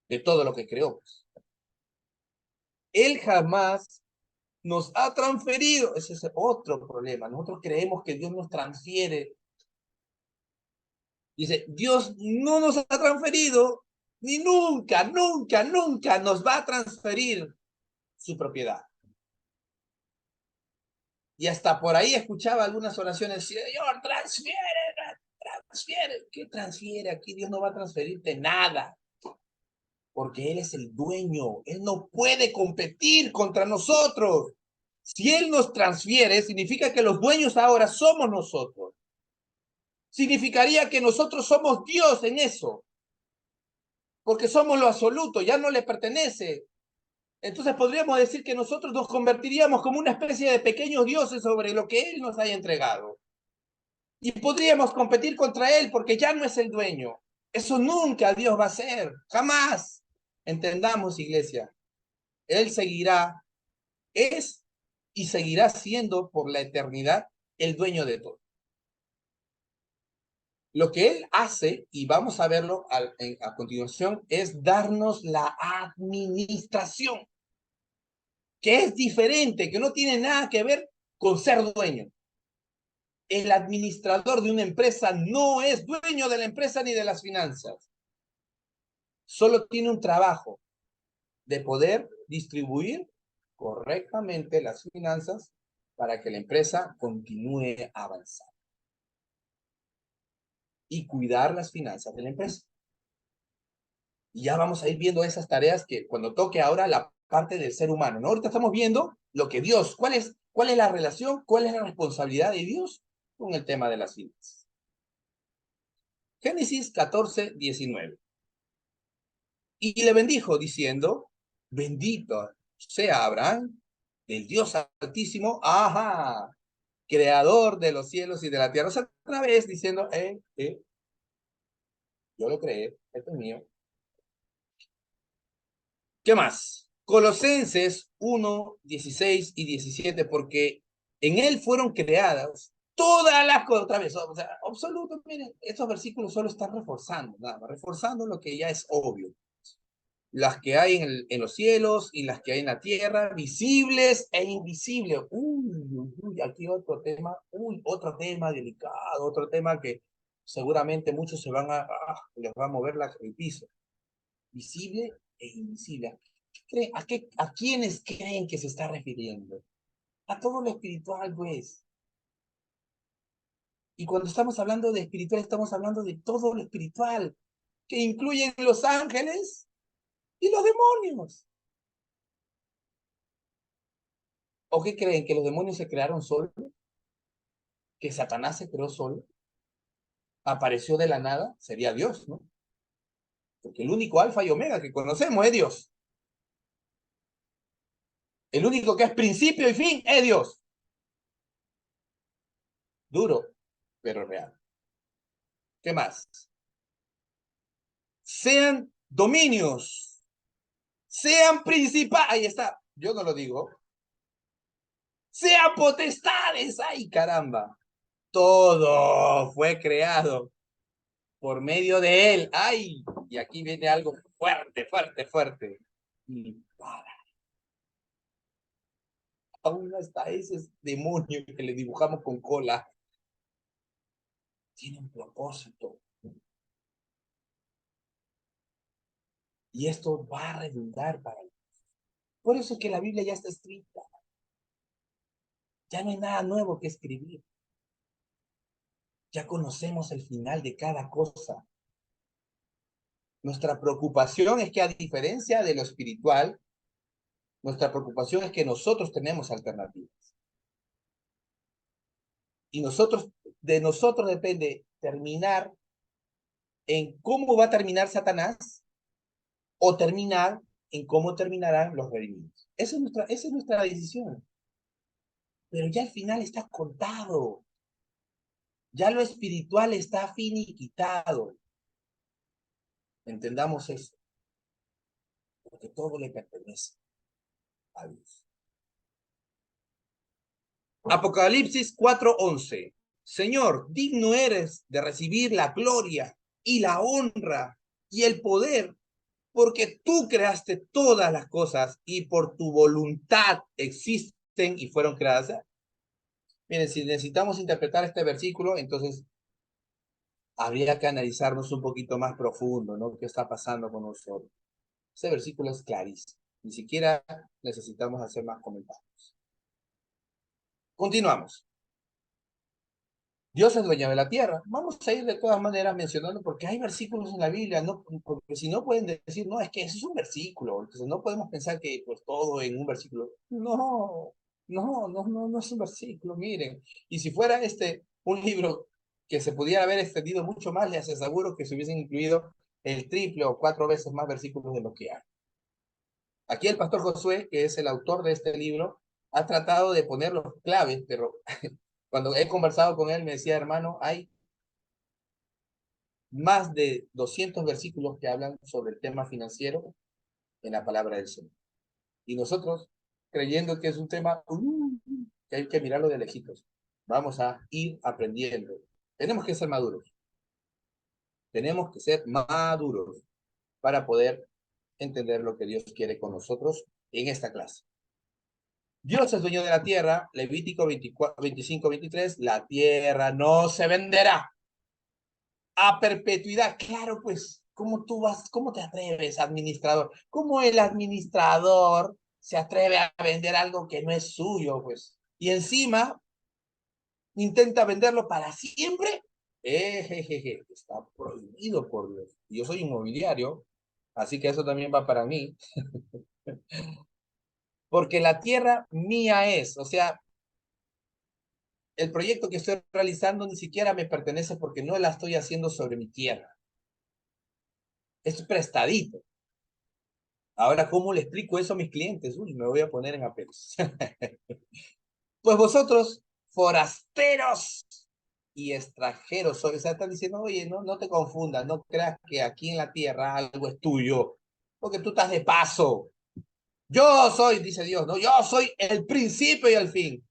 de todo lo que creó. Él jamás nos ha transferido. Ese es otro problema. Nosotros creemos que Dios nos transfiere. Dice, Dios no nos ha transferido, ni nunca, nunca, nunca nos va a transferir su propiedad. Y hasta por ahí escuchaba algunas oraciones, Señor, transfiere. ¿Qué transfiere? Aquí Dios no va a transferirte nada. Porque Él es el dueño. Él no puede competir contra nosotros. Si Él nos transfiere, significa que los dueños ahora somos nosotros. Significaría que nosotros somos Dios en eso. Porque somos lo absoluto, ya no le pertenece. Entonces podríamos decir que nosotros nos convertiríamos como una especie de pequeños dioses sobre lo que Él nos haya entregado. Y podríamos competir contra Él porque ya no es el dueño. Eso nunca Dios va a hacer, jamás. Entendamos, iglesia. Él seguirá es y seguirá siendo por la eternidad el dueño de todo. Lo que Él hace, y vamos a verlo a continuación, es darnos la administración, que es diferente, que no tiene nada que ver con ser dueño. El administrador de una empresa no es dueño de la empresa ni de las finanzas. Solo tiene un trabajo de poder distribuir correctamente las finanzas para que la empresa continúe avanzando y cuidar las finanzas de la empresa. Y ya vamos a ir viendo esas tareas que cuando toque ahora la parte del ser humano, ¿no? Ahorita estamos viendo lo que Dios, cuál es la relación, cuál es la responsabilidad de Dios con el tema de las finanzas. Génesis 14, 19. Y le bendijo diciendo, bendito sea Abraham, del Dios Altísimo, ajá, creador de los cielos y de la tierra. O sea, otra vez diciendo, yo lo creé, esto es mío. ¿Qué más? Colosenses 1, 16 y 17, porque en él fueron creadas todas las cosas, otra vez, o sea, absoluto, miren, estos versículos solo están reforzando, nada más, reforzando lo que ya es obvio. Las que hay en los cielos y las que hay en la tierra, visibles e invisibles. Aquí otro tema delicado, otro tema que seguramente muchos les va a mover el piso. Visible e invisible. ¿A quiénes creen que se está refiriendo? A todo lo espiritual, pues. Y cuando estamos hablando de espiritual, estamos hablando de todo lo espiritual, que incluyen los ángeles y los demonios. ¿O qué creen? ¿Que los demonios se crearon solos? ¿Que Satanás se creó solo? ¿Apareció de la nada? Sería Dios, ¿no? Porque el único alfa y omega que conocemos es Dios. El único que es principio y fin es Dios. Duro, pero real. ¿Qué más? Sean dominios, sean principales, ahí está, yo no lo digo, sean potestades, ay caramba, todo fue creado por medio de él, ay, y aquí viene algo fuerte, fuerte, fuerte, y para, aún hasta ese demonio que le dibujamos con cola, tiene un propósito, y esto va a redundar para él. Por eso es que la Biblia ya está escrita, ya no hay nada nuevo que escribir. Ya conocemos el final de cada cosa. Nuestra preocupación es que, a diferencia de lo espiritual, nuestra preocupación es que nosotros tenemos alternativas. Y de nosotros depende terminar en cómo va a terminar Satanás o terminar en cómo terminarán los redimidos. Esa es nuestra decisión. Pero ya al final está contado. Ya lo espiritual está finiquitado. Entendamos eso. Porque todo le pertenece a Dios. Apocalipsis 4:11. Señor, digno eres de recibir la gloria y la honra y el poder, porque tú creaste todas las cosas y por tu voluntad existen y fueron creadas. Miren, si necesitamos interpretar este versículo, entonces habría que analizarnos un poquito más profundo, ¿no? ¿Qué está pasando con nosotros? Ese versículo es clarísimo. Ni siquiera necesitamos hacer más comentarios. Continuamos. Dios es dueño de la tierra. Vamos a ir de todas maneras mencionando, porque hay versículos en la Biblia, ¿no? Porque si no pueden decir, no, es que eso es un versículo. Entonces no podemos pensar que pues todo en un versículo. No es un versículo, miren. Y si fuera un libro que se pudiera haber extendido mucho más, les aseguro que se hubiesen incluido el triple o 4 veces más versículos de lo que hay. Aquí el pastor Josué, que es el autor de este libro, ha tratado de poner los claves, pero cuando he conversado con él me decía, hermano, hay más de 200 versículos que hablan sobre el tema financiero en la palabra del Señor. Y nosotros creyendo que es un tema que hay que mirarlo de lejitos. Vamos a ir aprendiendo. Tenemos que ser maduros. Tenemos que ser maduros para poder entender lo que Dios quiere con nosotros en esta clase. Dios es dueño de la tierra, Levítico 25-23, la tierra no se venderá a perpetuidad. Claro, pues, cómo te atreves, administrador? ¿Cómo el administrador se atreve a vender algo que no es suyo, pues? Y encima intenta venderlo para siempre. Está prohibido por Dios. Yo soy inmobiliario, así que eso también va para mí. Porque la tierra mía es, o sea, el proyecto que estoy realizando ni siquiera me pertenece porque no la estoy haciendo sobre mi tierra. Es prestadito. Ahora, ¿cómo le explico eso a mis clientes? Uy, me voy a poner en apelos. Pues vosotros, forasteros y extranjeros, o sea, están diciendo, oye, no te confundas, no creas que aquí en la tierra algo es tuyo, porque tú estás de paso. Yo soy, dice Dios, ¿no? Yo soy el principio y el fin.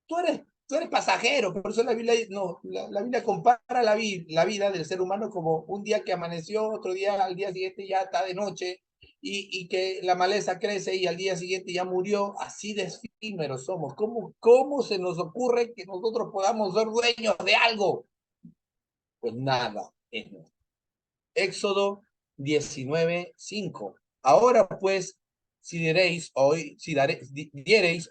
Tú eres pasajero, por eso la Biblia, no, la Biblia compara la vida del ser humano como un día que amaneció, otro día, al día siguiente ya está de noche, y que la maleza crece y al día siguiente ya murió. Así de efímeros somos. ¿Cómo se nos ocurre que nosotros podamos ser dueños de algo? Pues nada es nuestro. Éxodo 19:5. Ahora pues, si diereis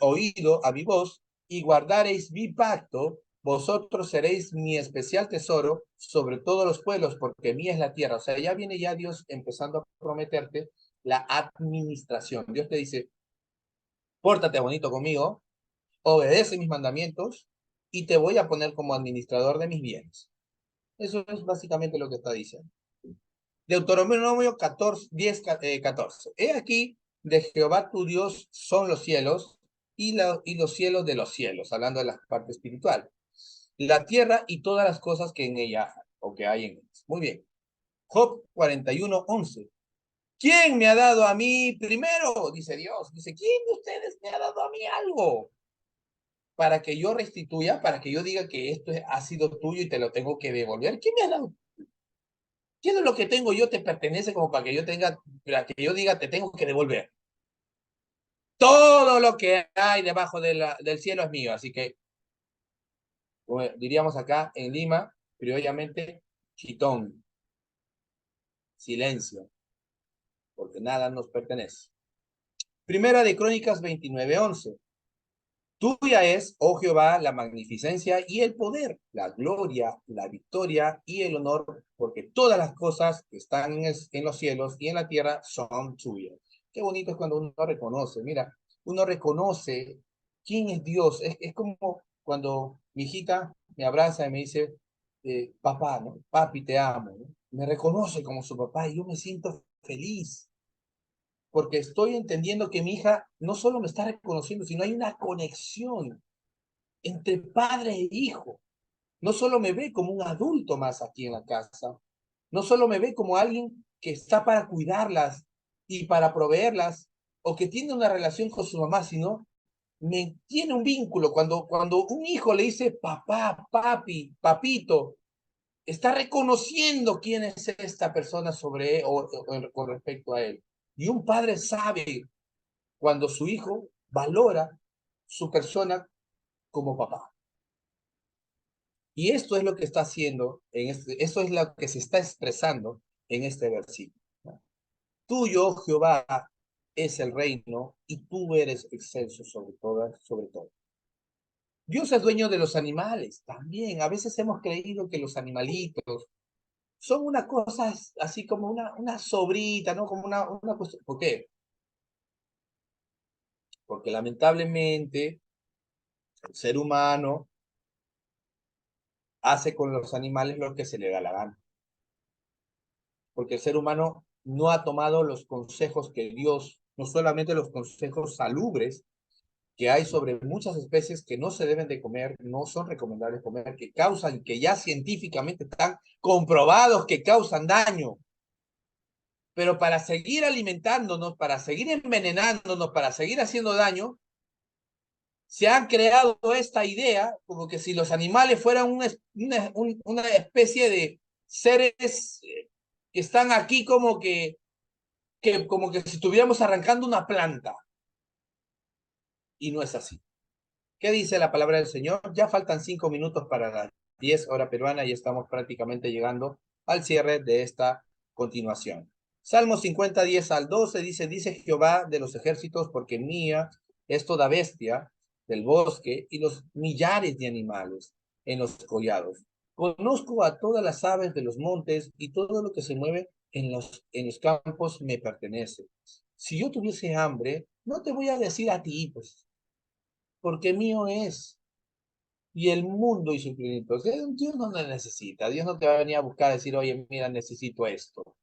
oído a mi voz y guardareis mi pacto, vosotros seréis mi especial tesoro sobre todos los pueblos, porque mía es la tierra. O sea, ya viene ya Dios empezando a prometerte la administración. Dios te dice, pórtate bonito conmigo, obedece mis mandamientos y te voy a poner como administrador de mis bienes. Eso es básicamente lo que está diciendo. Deuteronomio 14. He aquí, de Jehová tu Dios son los cielos y los cielos de los cielos, hablando de la parte espiritual. La tierra y todas las cosas que en ella o que hay en ella. Muy bien. Job 41:11. ¿Quién me ha dado a mí primero? Dice Dios. Dice, ¿quién de ustedes me ha dado a mí algo? Para que yo restituya, para que yo diga que esto ha sido tuyo y te lo tengo que devolver. ¿Quién me ha dado? ¿Qué de lo que tengo yo te pertenece como para que yo diga te tengo que devolver? Todo lo que hay debajo del cielo es mío, así que, como diríamos acá en Lima, criollamente, chitón, silencio, porque nada nos pertenece. Primera de Crónicas 29:11. Tuya es, oh Jehová, la magnificencia y el poder, la gloria, la victoria y el honor, porque todas las cosas que están en los cielos y en la tierra son tuyas. Qué bonito es cuando uno reconoce, mira, uno reconoce quién es Dios. Es como cuando mi hijita me abraza y me dice, papá, ¿no? Papi, te amo, ¿no? Me reconoce como su papá y yo me siento feliz porque estoy entendiendo que mi hija no solo me está reconociendo, sino hay una conexión entre padre e hijo. No solo me ve como un adulto más aquí en la casa, no solo me ve como alguien que está para cuidarlas y para proveerlas, o que tiene una relación con su mamá, sino me tiene un vínculo. Cuando un hijo le dice papá, papi, papito, está reconociendo quién es esta persona sobre él o con respecto a él. Y un padre sabe cuando su hijo valora su persona como papá. Y esto es lo que está haciendo, esto es lo que se está expresando en este versículo. Tuyo, Jehová, es el reino y tú eres excelso sobre todo. Dios es dueño de los animales también. A veces hemos creído que los animalitos son una cosa así como una sobrita, ¿no? Como una cuestión. ¿Por qué? Porque lamentablemente el ser humano hace con los animales lo que se le da la gana. Porque el ser humano no ha tomado los consejos que Dios, no solamente los consejos salubres que hay sobre muchas especies que no se deben de comer, no son recomendables comer, que causan, que ya científicamente están comprobados que causan daño. Pero para seguir alimentándonos, para seguir envenenándonos, para seguir haciendo daño, se han creado esta idea como que si los animales fueran una especie de seres que están aquí como que si estuviéramos arrancando una planta. Y no es así. ¿Qué dice la palabra del Señor? Ya faltan 5 minutos para las 10 hora peruana y estamos prácticamente llegando al cierre de esta continuación. Salmo 50, 10 al 12 dice Jehová de los ejércitos, porque mía es toda bestia del bosque y los millares de animales en los collados. Conozco a todas las aves de los montes y todo lo que se mueve en los campos me pertenece. Si yo tuviese hambre, no te voy a decir a ti, pues, porque mío es, y el mundo y su plenitud. O sea, Dios no lo necesita, Dios no te va a venir a buscar a decir, oye, mira, necesito esto.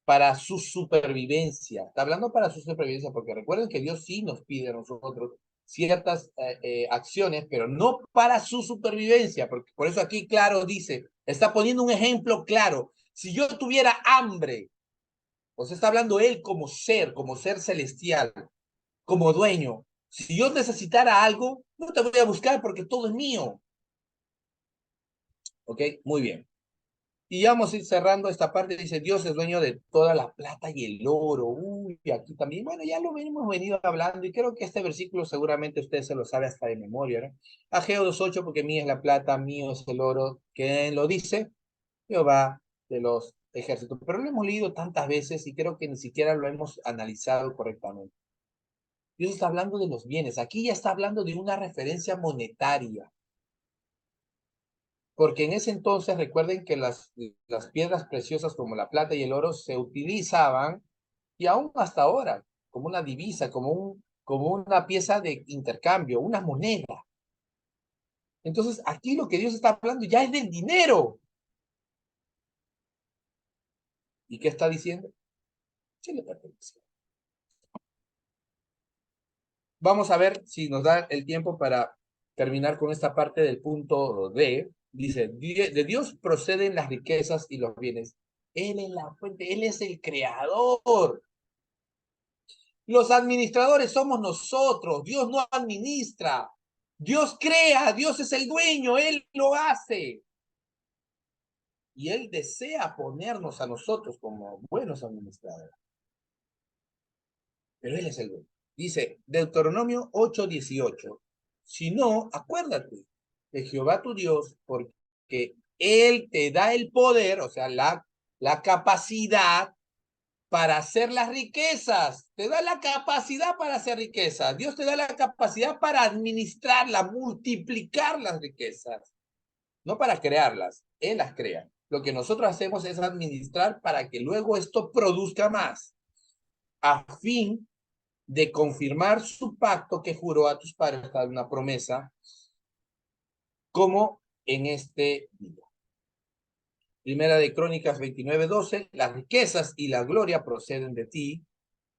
Para su supervivencia, está hablando para su supervivencia, porque recuerden que Dios sí nos pide a nosotros ciertas acciones, pero no para su supervivencia, porque por eso aquí claro dice, está poniendo un ejemplo claro. Si yo tuviera hambre, o sea, está hablando él como ser celestial, como dueño. Si yo necesitara algo, no te voy a buscar porque todo es mío. ¿Ok? Muy bien. Y ya vamos a ir cerrando esta parte. Dice, Dios es dueño de toda la plata y el oro. Uy, aquí también. Bueno, ya lo hemos venido hablando y creo que este versículo seguramente usted se lo sabe hasta de memoria, ¿no? Ageo 2:8, porque mía es la plata, mío es el oro. ¿Quién lo dice? Jehová de los ejércitos. Pero lo hemos leído tantas veces y creo que ni siquiera lo hemos analizado correctamente. Dios está hablando de los bienes. Aquí ya está hablando de una referencia monetaria. Porque en ese entonces recuerden que las piedras preciosas como la plata y el oro se utilizaban, y aún hasta ahora, como una divisa, como una pieza de intercambio, una moneda. Entonces aquí lo que Dios está hablando ya es del dinero. ¿Y qué está diciendo? Sí le pertenece. Vamos a ver si nos da el tiempo para terminar con esta parte del punto D. Dice, de Dios proceden las riquezas y los bienes. Él es la fuente, Él es el creador. Los administradores somos nosotros. Dios no administra. Dios crea, Dios es el dueño, Él lo hace. Y Él desea ponernos a nosotros como buenos administradores. Pero Él es el dueño. Dice Deuteronomio 8:18. Si no, acuérdate de Jehová tu Dios, porque Él te da el poder, o sea, la capacidad para hacer las riquezas. Te da la capacidad para hacer riquezas. Dios te da la capacidad para administrarlas, multiplicar las riquezas, no para crearlas. Él las crea. Lo que nosotros hacemos es administrar para que luego esto produzca más, a fin de confirmar su pacto que juró a tus padres, una promesa, como en este día. Primera de Crónicas 29:12, las riquezas y la gloria proceden de ti,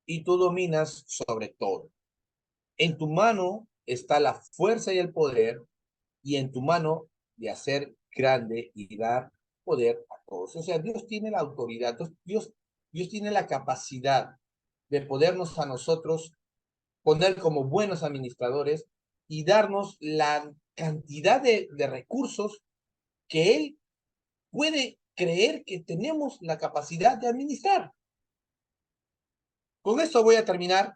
y tú dominas sobre todo. En tu mano está la fuerza y el poder, y en tu mano de hacer grande y dar poder a todos. O sea, Dios tiene la autoridad, Dios tiene la capacidad de podernos a nosotros poner como buenos administradores y darnos la cantidad de recursos que Él puede creer que tenemos la capacidad de administrar. Con esto voy a terminar.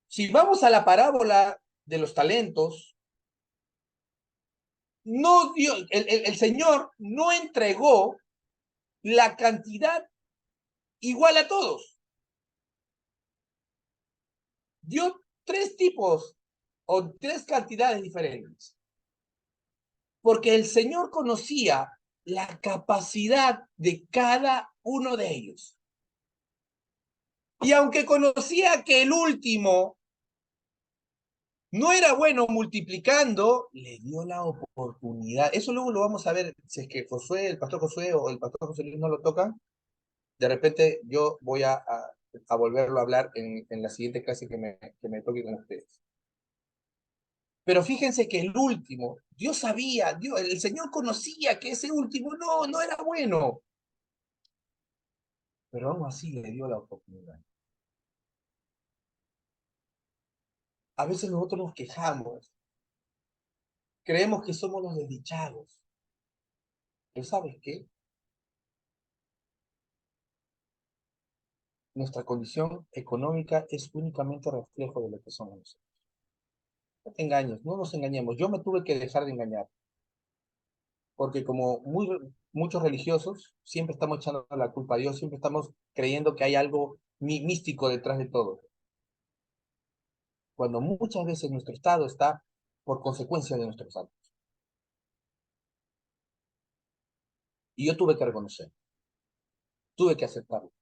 Si vamos a la parábola de los talentos, no dio, el Señor no entregó la cantidad igual a todos. Dio 3 tipos o 3 cantidades diferentes. Porque el Señor conocía la capacidad de cada uno de ellos. Y aunque conocía que el último no era bueno multiplicando, le dio la oportunidad. Eso luego lo vamos a ver, si es que Josué, el pastor Josué o el pastor José Luis no lo tocan, de repente yo voy a volverlo a hablar en la siguiente clase que me toque con ustedes. Pero fíjense que el último, Dios sabía, el Señor conocía que ese último no era bueno. pero aún así le dio la oportunidad. A veces nosotros nos quejamos, creemos que somos los desdichados, pero ¿sabes qué? Nuestra condición económica es únicamente reflejo de lo que somos nosotros. No te engañes, no nos engañemos. Yo me tuve que dejar de engañar, porque como muchos religiosos, siempre estamos echando la culpa a Dios, siempre estamos creyendo que hay algo místico detrás de todo, cuando muchas veces nuestro estado está por consecuencia de nuestros actos. Y yo tuve que reconocer, tuve que aceptarlo,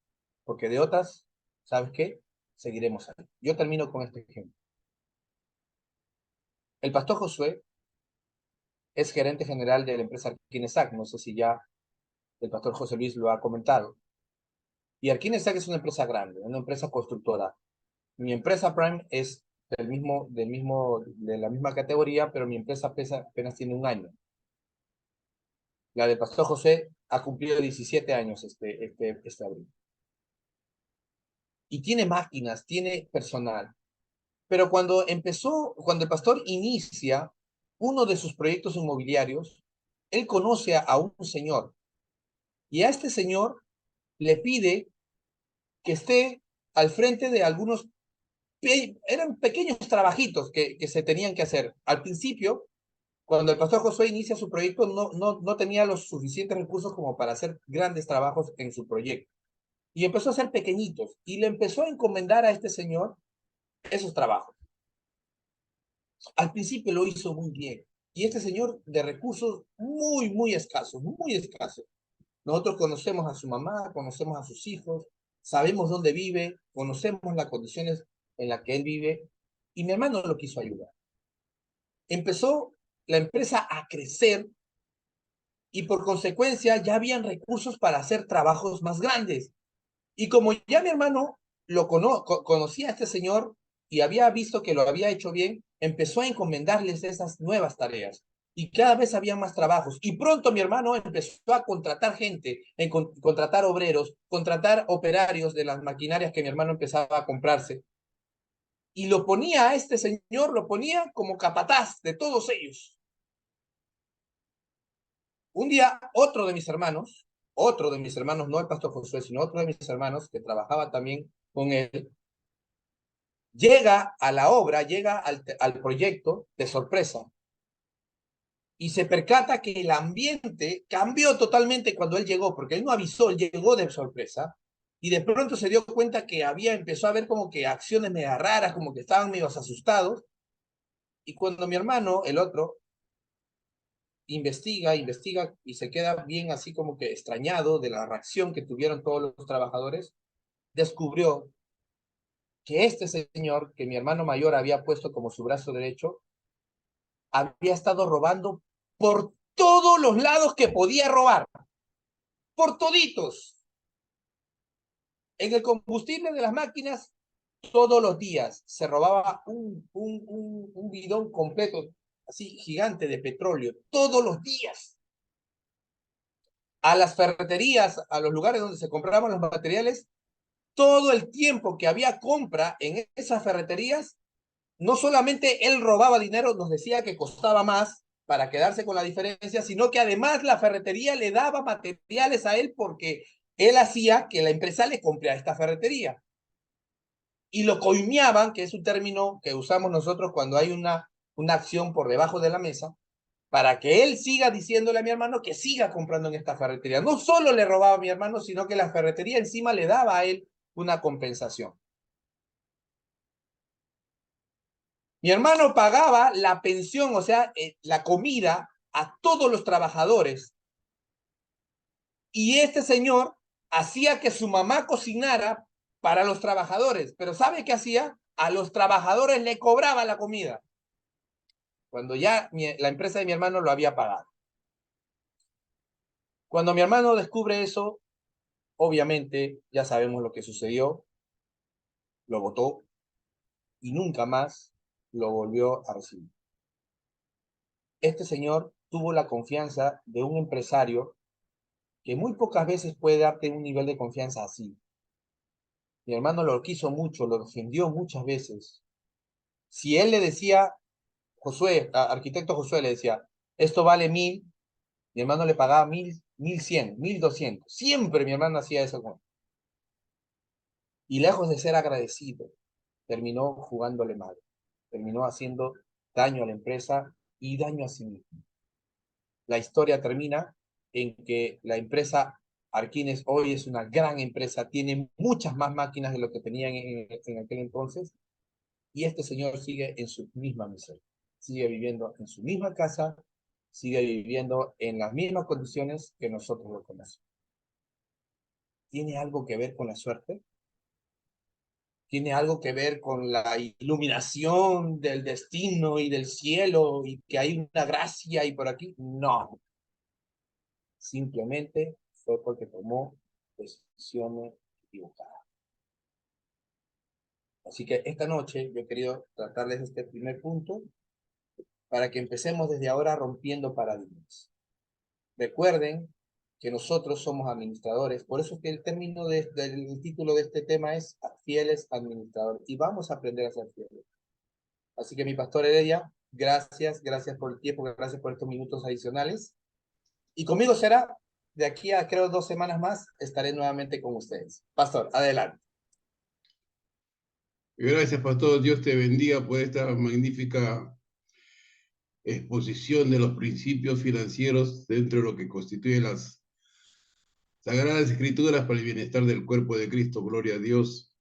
porque de otras, ¿sabes qué? Seguiremos ahí. Yo termino con este ejemplo. El pastor Josué es gerente general de la empresa Arquinesac, no sé si ya el pastor José Luis lo ha comentado. Y Arquinesac es una empresa grande, una empresa constructora. Mi empresa Prime es de la misma categoría, pero mi empresa apenas tiene un año. La del pastor José ha cumplido 17 años este abril. Y tiene máquinas, tiene personal. Pero cuando el pastor inicia uno de sus proyectos inmobiliarios, él conoce a un señor. Y a este señor le pide que esté al frente de algunos, eran pequeños trabajitos que se tenían que hacer. Al principio, cuando el pastor Josué inicia su proyecto, no tenía los suficientes recursos como para hacer grandes trabajos en su proyecto. Y empezó a hacer pequeñitos y le empezó a encomendar a este señor esos trabajos. Al principio lo hizo muy bien. Y este señor de recursos muy escasos, muy escasos. Nosotros conocemos a su mamá, conocemos a sus hijos, sabemos dónde vive, conocemos las condiciones en las que él vive, y mi hermano lo quiso ayudar. Empezó la empresa a crecer y por consecuencia ya habían recursos para hacer trabajos más grandes. Y como ya mi hermano conocía a este señor y había visto que lo había hecho bien, empezó a encomendarles esas nuevas tareas. Y cada vez había más trabajos. Y pronto mi hermano empezó a contratar gente, contratar obreros, contratar operarios de las maquinarias que mi hermano empezaba a comprarse. Y lo ponía a este señor, lo ponía como capataz de todos ellos. Un día, otro de mis hermanos, no el pastor Josué, sino otro de mis hermanos que trabajaba también con él, llega a la obra, llega al proyecto de sorpresa y se percata que el ambiente cambió totalmente cuando él llegó, porque él no avisó, él llegó de sorpresa y de pronto se dio cuenta que empezó a ver como que acciones medio raras, como que estaban medio asustados. Y cuando mi hermano, el otro, investiga y se queda bien así como que extrañado de la reacción que tuvieron todos los trabajadores, descubrió que este señor que mi hermano mayor había puesto como su brazo derecho, había estado robando por todos los lados que podía robar, por toditos. En el combustible de las máquinas, todos los días se robaba un bidón completo, así gigante de petróleo, todos los días. A las ferreterías, a los lugares donde se compraban los materiales, todo el tiempo que había compra en esas ferreterías, no solamente él robaba dinero, nos decía que costaba más para quedarse con la diferencia, sino que además la ferretería le daba materiales a él porque él hacía que la empresa le compre a esta ferretería. Y lo coimeaban, que es un término que usamos nosotros cuando hay una acción por debajo de la mesa, para que él siga diciéndole a mi hermano que siga comprando en esta ferretería. No solo le robaba a mi hermano, sino que la ferretería encima le daba a él una compensación. Mi hermano pagaba la pensión, o sea, la comida a todos los trabajadores. Y este señor hacía que su mamá cocinara para los trabajadores. Pero ¿sabe qué hacía? A los trabajadores le cobraba la comida. Cuando ya la empresa de mi hermano lo había pagado. Cuando mi hermano descubre eso, obviamente ya sabemos lo que sucedió. Lo votó y nunca más lo volvió a recibir. Este señor tuvo la confianza de un empresario que muy pocas veces puede darte un nivel de confianza así. Mi hermano lo quiso mucho, lo defendió muchas veces. Si él le decía, Josué, arquitecto Josué le decía, esto vale 1000, mi hermano le pagaba 1000, 1100, 1200. Siempre mi hermano hacía eso con él. Y lejos de ser agradecido, terminó jugándole mal. Terminó haciendo daño a la empresa y daño a sí mismo. La historia termina en que la empresa Arquines hoy es una gran empresa, tiene muchas más máquinas de lo que tenían en aquel entonces, y este señor sigue en su misma miseria, sigue viviendo en su misma casa, sigue viviendo en las mismas condiciones que nosotros lo conocemos. ¿Tiene algo que ver con la suerte? ¿Tiene algo que ver con la iluminación del destino y del cielo y que hay una gracia y por aquí? No. Simplemente fue porque tomó decisiones equivocadas. Así que esta noche yo he querido tratarles este primer punto para que empecemos desde ahora rompiendo paradigmas. Recuerden que nosotros somos administradores, por eso es que el término del título de este tema es fieles administradores, y vamos a aprender a ser fieles. Así que mi pastor Heredia, gracias por el tiempo, gracias por estos minutos adicionales, y conmigo será, de aquí a creo 2 semanas más, estaré nuevamente con ustedes. Pastor, adelante. Gracias, pastor. Dios te bendiga por esta magnífica exposición de los principios financieros dentro de lo que constituye las Sagradas Escrituras para el bienestar del cuerpo de Cristo. Gloria a Dios.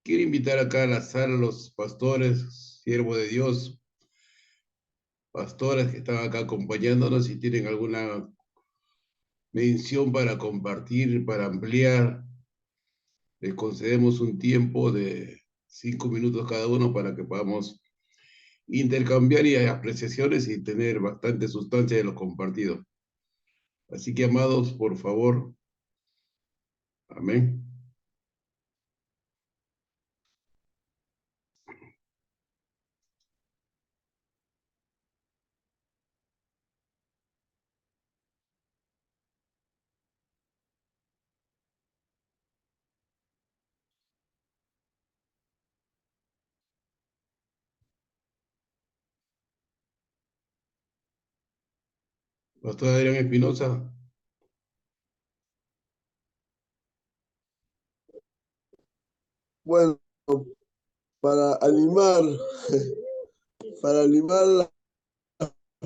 Quiero invitar acá a la sala a los pastores, siervos de Dios, pastoras que están acá acompañándonos, si tienen alguna mención para compartir, para ampliar, les concedemos un tiempo de 5 minutos cada uno para que podamos intercambiar y apreciaciones y tener bastante sustancia de lo compartido. Así que, amados, por favor, amén. Pastor Adrián Espinosa. Bueno, para animar, para animar las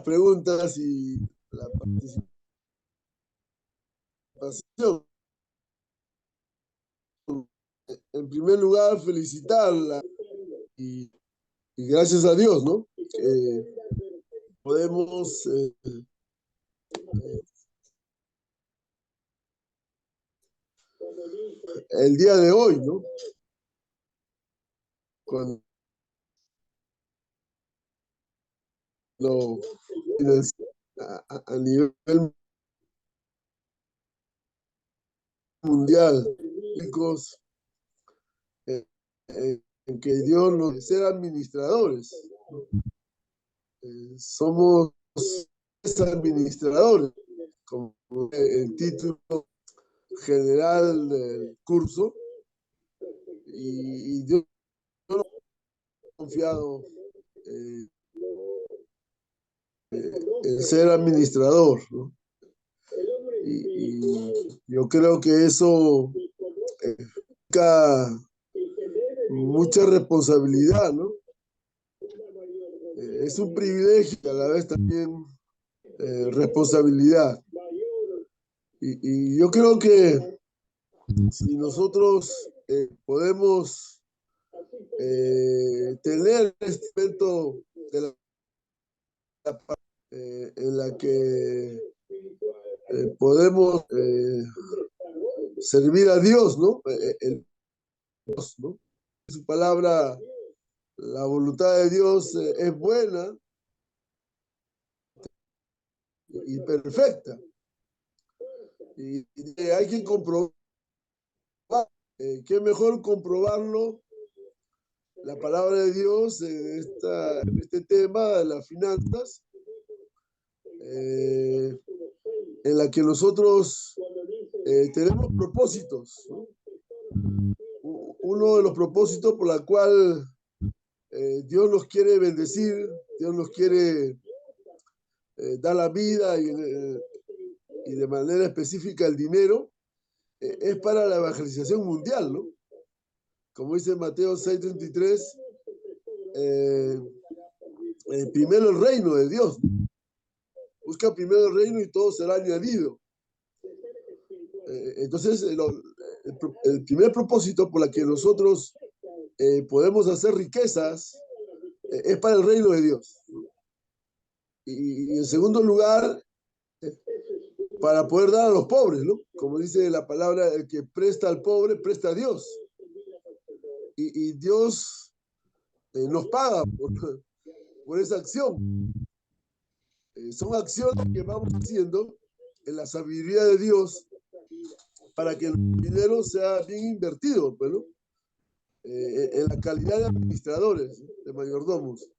preguntas y la participación, en primer lugar, felicitarla y gracias a Dios, ¿no? Podemos el día de hoy, ¿no? Cuando a nivel mundial, chicos, en que Dios nos ser administradores. Somos administradores, como el título general del curso, y Dios nos ha confiado el ser administrador, ¿no? Y yo creo que eso implica mucha responsabilidad, ¿no? Es un privilegio y a la vez también responsabilidad. Y yo creo que si nosotros podemos tener este momento de en la que podemos servir a Dios, ¿no? Dios, ¿no? Su palabra, la voluntad de Dios es buena y perfecta. Y hay que comprobar, qué mejor comprobarlo, la palabra de Dios en este tema de las finanzas, en la que nosotros tenemos propósitos, ¿no? Uno de los propósitos por la cual Dios nos quiere bendecir, Dios nos quiere dar la vida y de manera específica el dinero, es para la evangelización mundial, ¿no? Como dice Mateo 6:33, primero el reino de Dios. Busca primero el reino y todo será añadido. Entonces, el primer propósito por el que nosotros podemos hacer riquezas es para el reino de Dios. Y en segundo lugar, para poder dar a los pobres, ¿no? Como dice la palabra, el que presta al pobre, presta a Dios. Y Dios nos paga por esa acción. Son acciones que vamos haciendo en la sabiduría de Dios para que el dinero sea bien invertido, ¿no? En la calidad de administradores, de mayordomos.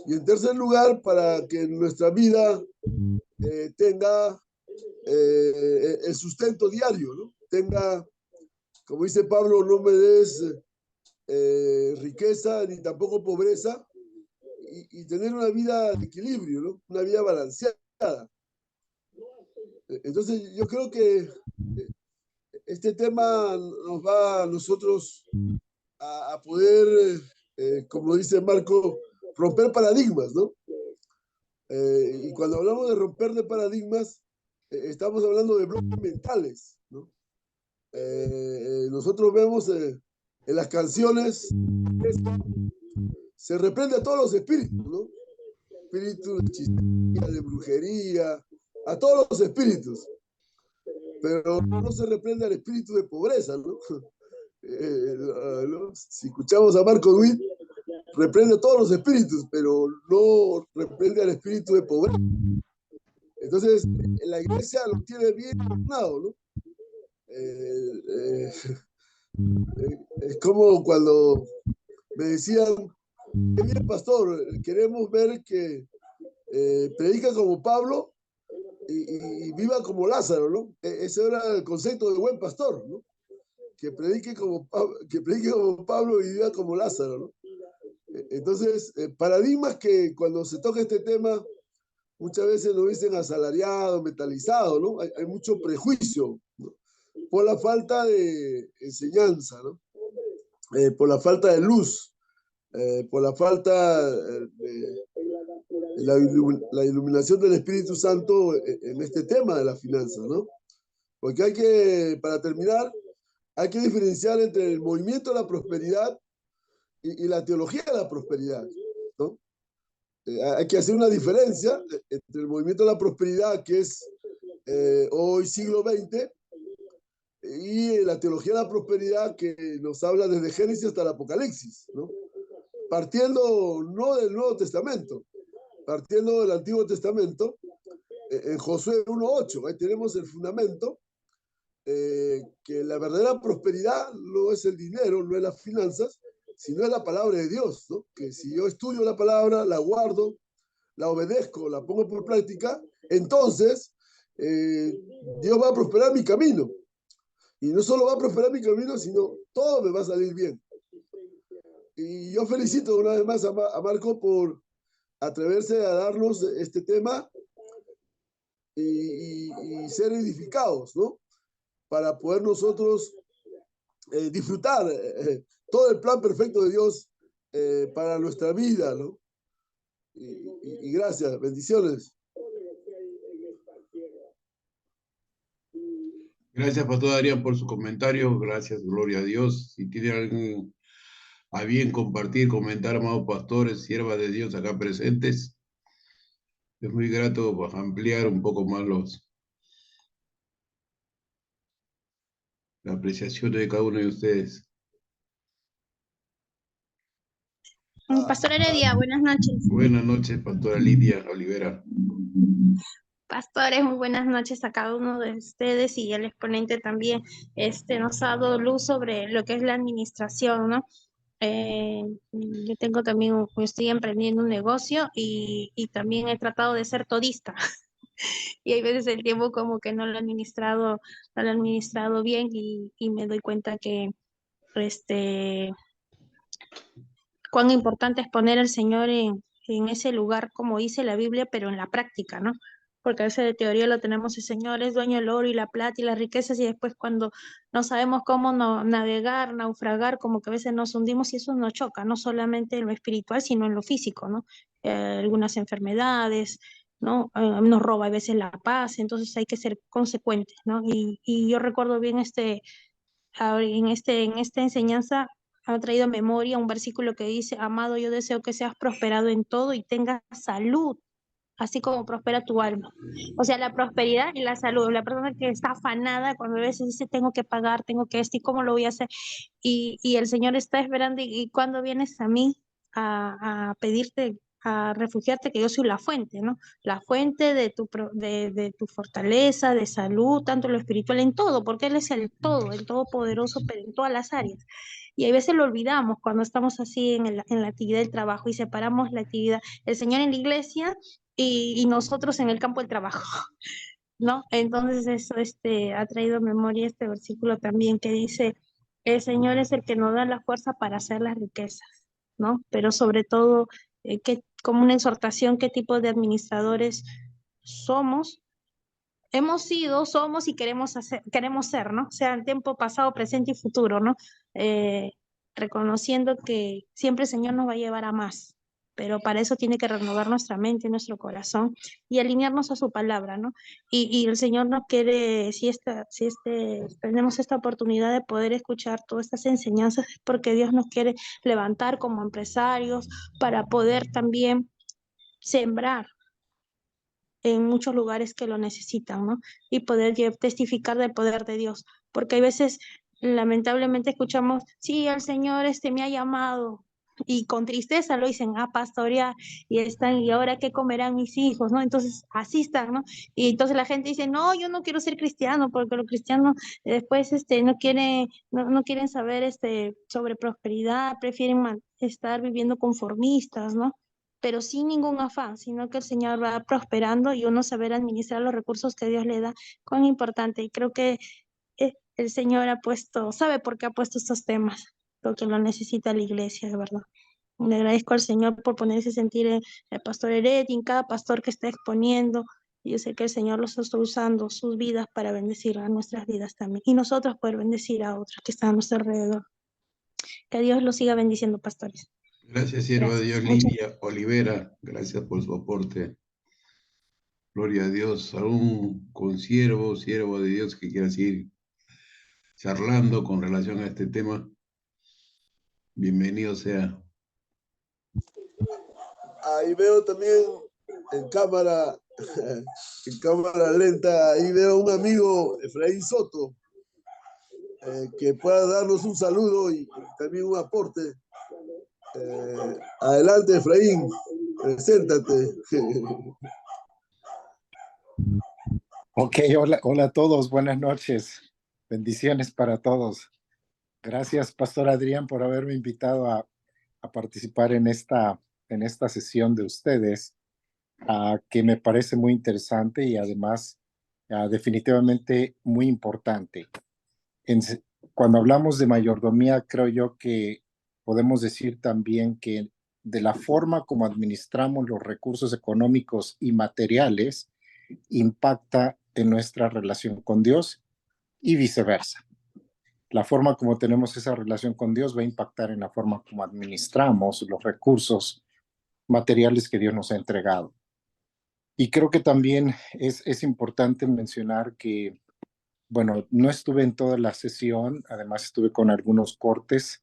Y en tercer lugar, para que nuestra vida tenga el sustento diario, ¿no? Tenga, como dice Pablo, no me des riqueza ni tampoco pobreza, y tener una vida de equilibrio, ¿no? Una vida balanceada. Entonces, yo creo que este tema nos va a nosotros a poder, como dice Marco, romper paradigmas, ¿no? Y cuando hablamos de romper de paradigmas, estamos hablando de bloques mentales, ¿no? Nosotros vemos en las canciones, se reprende a todos los espíritus, ¿no? Espíritus de hechicería, de brujería, a todos los espíritus. Pero no se reprende al espíritu de pobreza, ¿no? ¿No? Si escuchamos a Marco Witt, reprende a todos los espíritus, pero no reprende al espíritu de pobreza. Entonces, la iglesia lo tiene bien ordenado, ¿no? Es como cuando me decían, qué bien, pastor, queremos ver que predica como Pablo y viva como Lázaro, ¿no? Ese era el concepto de buen pastor, ¿no? Que predique como Pablo y viva como Lázaro, ¿no? Entonces, paradigmas que cuando se toca este tema, muchas veces nos dicen asalariado, metalizado, ¿no? Hay mucho prejuicio, ¿no? Por la falta de enseñanza, ¿no? Por la falta de luz, por la falta de la iluminación del Espíritu Santo en este tema de las finanzas, ¿no? Porque para terminar, hay que diferenciar entre el movimiento de la prosperidad y la teología de la prosperidad, ¿no? Hay que hacer una diferencia entre el movimiento de la prosperidad, que es hoy siglo XX, y la teología de la prosperidad, que nos habla desde Génesis hasta el Apocalipsis, ¿no? Partiendo no del Nuevo Testamento, partiendo del Antiguo Testamento, en Josué 1:8, ahí tenemos el fundamento, que la verdadera prosperidad no es el dinero, no es las finanzas, sino es la palabra de Dios, ¿no? Que si yo estudio la palabra, la guardo, la obedezco, la pongo por práctica, entonces Dios va a prosperar mi camino. Y no solo va a prosperar mi camino, sino todo me va a salir bien. Y yo felicito una vez más a Marco por atreverse a darnos este tema y ser edificados, ¿no? Para poder nosotros disfrutar todo el plan perfecto de Dios para nuestra vida, ¿no? Y gracias, bendiciones. Gracias, Pastor Adrián, por su comentario. Gracias, gloria a Dios. Si tiene alguien a bien compartir, comentar, amados pastores, siervas de Dios acá presentes, es muy grato ampliar un poco más la apreciación de cada uno de ustedes. Pastor Heredia, buenas noches. Buenas noches, Pastora Lidia Olivera. Pastores, muy buenas noches a cada uno de ustedes y el exponente también nos ha dado luz sobre lo que es la administración, ¿no? Yo estoy emprendiendo un negocio y también he tratado de ser todista. Y hay veces el tiempo como que no lo he administrado bien y me doy cuenta que este, cuán importante es poner al Señor en ese lugar, como dice la Biblia, pero en la práctica, ¿no? Porque a veces de teoría lo tenemos, el Señor es dueño del oro y la plata y las riquezas, y después cuando no sabemos cómo navegar, naufragar, como que a veces nos hundimos y eso nos choca, no solamente en lo espiritual, sino en lo físico, ¿no? Algunas enfermedades, ¿no? Nos roba a veces la paz, entonces hay que ser consecuentes, ¿no? Y yo recuerdo bien en esta enseñanza ha traído a memoria un versículo que dice, amado, yo deseo que seas prosperado en todo y tengas salud, así como prospera tu alma. O sea, la prosperidad y la salud. La persona que está afanada cuando a veces dice, tengo que pagar, tengo que esto, ¿y cómo lo voy a hacer? Y el Señor está esperando, y cuando vienes a mí a pedirte, a refugiarte, que yo soy la fuente, ¿no? La fuente de tu fortaleza, de salud, tanto en lo espiritual, en todo, porque Él es el todo, el todopoderoso, pero en todas las áreas. Y a veces lo olvidamos cuando estamos así en la actividad del trabajo y separamos la actividad, el Señor en la iglesia y nosotros en el campo del trabajo, ¿no? Entonces eso ha traído a memoria este versículo también que dice, el Señor es el que nos da la fuerza para hacer las riquezas, ¿no? Pero sobre todo, como una exhortación, qué tipo de administradores somos, hemos sido, somos y queremos ser, ¿no? O sea, en tiempo pasado, presente y futuro, ¿no? Eh, Reconociendo que siempre el Señor nos va a llevar a más, pero para eso tiene que renovar nuestra mente, nuestro corazón y alinearnos a su palabra, ¿no? Y el Señor nos quiere, tenemos esta oportunidad de poder escuchar todas estas enseñanzas, es porque Dios nos quiere levantar como empresarios para poder también sembrar en muchos lugares que lo necesitan, ¿no? Y poder testificar del poder de Dios, porque hay veces, lamentablemente, escuchamos, sí, el Señor me ha llamado, y con tristeza lo dicen, pastorear, y ahora qué comerán mis hijos, ¿no? Entonces, así están, ¿no? Y entonces la gente dice, no, yo no quiero ser cristiano, porque los cristianos después, no quieren saber, sobre prosperidad, prefieren estar viviendo conformistas, ¿no? Pero sin ningún afán, sino que el Señor va prosperando y uno saber administrar los recursos que Dios le da, cuán importante. Y creo que el Señor sabe por qué ha puesto estos temas, porque lo necesita la iglesia, de verdad. Le agradezco al Señor por poner ese sentir en el pastor Heredia, en cada pastor que está exponiendo. Y yo sé que el Señor los está usando sus vidas para bendecir a nuestras vidas también. Y nosotros poder bendecir a otros que están a nuestro alrededor. Que Dios los siga bendiciendo, pastores. Gracias, sierva de Dios, Gracias. Lidia Olivera. Gracias por su aporte. Gloria a Dios. ¿Algún consiervo, siervo de Dios que quiera seguir charlando con relación a este tema? Bienvenido sea. Ahí veo también en cámara, en cámara lenta, ahí veo un amigo, Efraín Soto, que pueda darnos un saludo y también un aporte. Adelante, Efraín, preséntate. Ok, hola a todos, buenas noches. Bendiciones para todos. Gracias, Pastor Adrián, por haberme invitado a participar en esta sesión de ustedes, que me parece muy interesante y además definitivamente muy importante. Cuando hablamos de mayordomía, creo yo que podemos decir también que de la forma como administramos los recursos económicos y materiales impacta en nuestra relación con Dios y viceversa. La forma como tenemos esa relación con Dios va a impactar en la forma como administramos los recursos materiales que Dios nos ha entregado. Y creo que también es importante mencionar que, bueno, no estuve en toda la sesión, además estuve con algunos cortes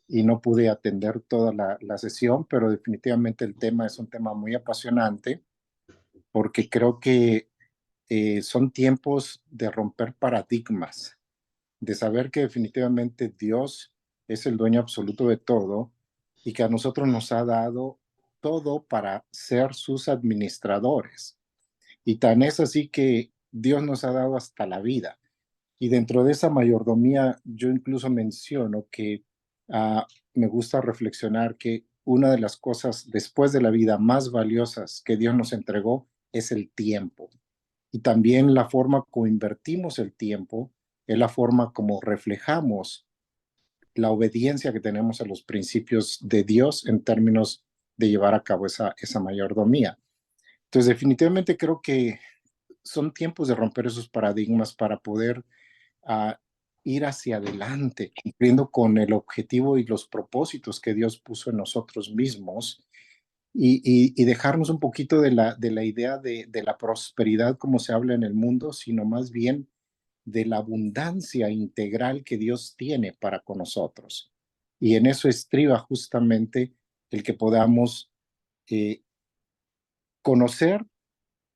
y no pude atender toda la sesión, pero definitivamente el tema es un tema muy apasionante porque creo que son tiempos de romper paradigmas, de saber que definitivamente Dios es el dueño absoluto de todo y que a nosotros nos ha dado todo para ser sus administradores. Y tan es así que Dios nos ha dado hasta la vida. Y dentro de esa mayordomía, yo incluso menciono que me gusta reflexionar que una de las cosas después de la vida más valiosas que Dios nos entregó es el tiempo. y también la forma como invertimos el tiempo es la forma como reflejamos la obediencia que tenemos a los principios de Dios en términos de llevar a cabo esa mayordomía. Entonces, definitivamente creo que son tiempos de romper esos paradigmas para poder ir hacia adelante, cumpliendo con el objetivo y los propósitos que Dios puso en nosotros mismos y dejarnos un poquito de la idea de la prosperidad como se habla en el mundo, sino más bien de la abundancia integral que Dios tiene para con nosotros. Y en eso estriba justamente el que podamos conocer,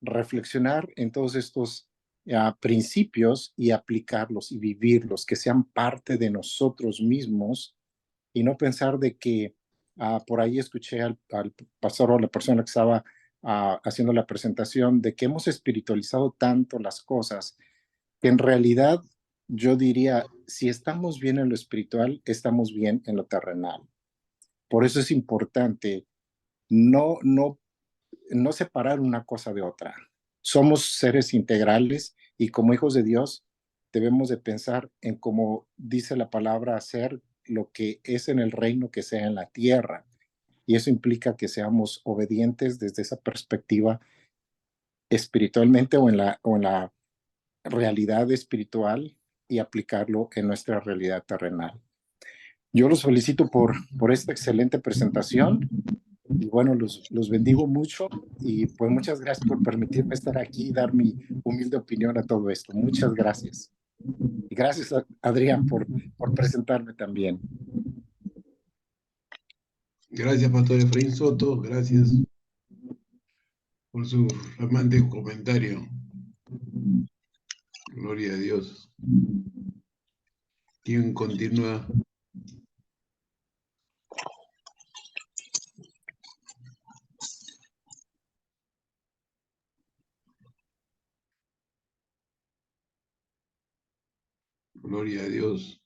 reflexionar en todos estos principios y aplicarlos y vivirlos, que sean parte de nosotros mismos y no pensar de que por ahí escuché al pastor o la persona que estaba haciendo la presentación de que hemos espiritualizado tanto las cosas que en realidad yo diría, si estamos bien en lo espiritual, estamos bien en lo terrenal. Por eso es importante no separar una cosa de otra. Somos seres integrales y como hijos de Dios debemos de pensar en cómo dice la palabra, hacer lo que es en el reino que sea en la tierra. Y eso implica que seamos obedientes desde esa perspectiva espiritualmente o en la realidad espiritual y aplicarlo en nuestra realidad terrenal. Yo los felicito por esta excelente presentación y bueno, los bendigo mucho y pues muchas gracias por permitirme estar aquí y dar mi humilde opinión a todo esto. Muchas gracias. Y gracias a Adrián por presentarme también. Gracias, Pastor Efraín Soto. Gracias por su flamante comentario. Gloria a Dios. ¿Quién continúa? Gloria a Dios.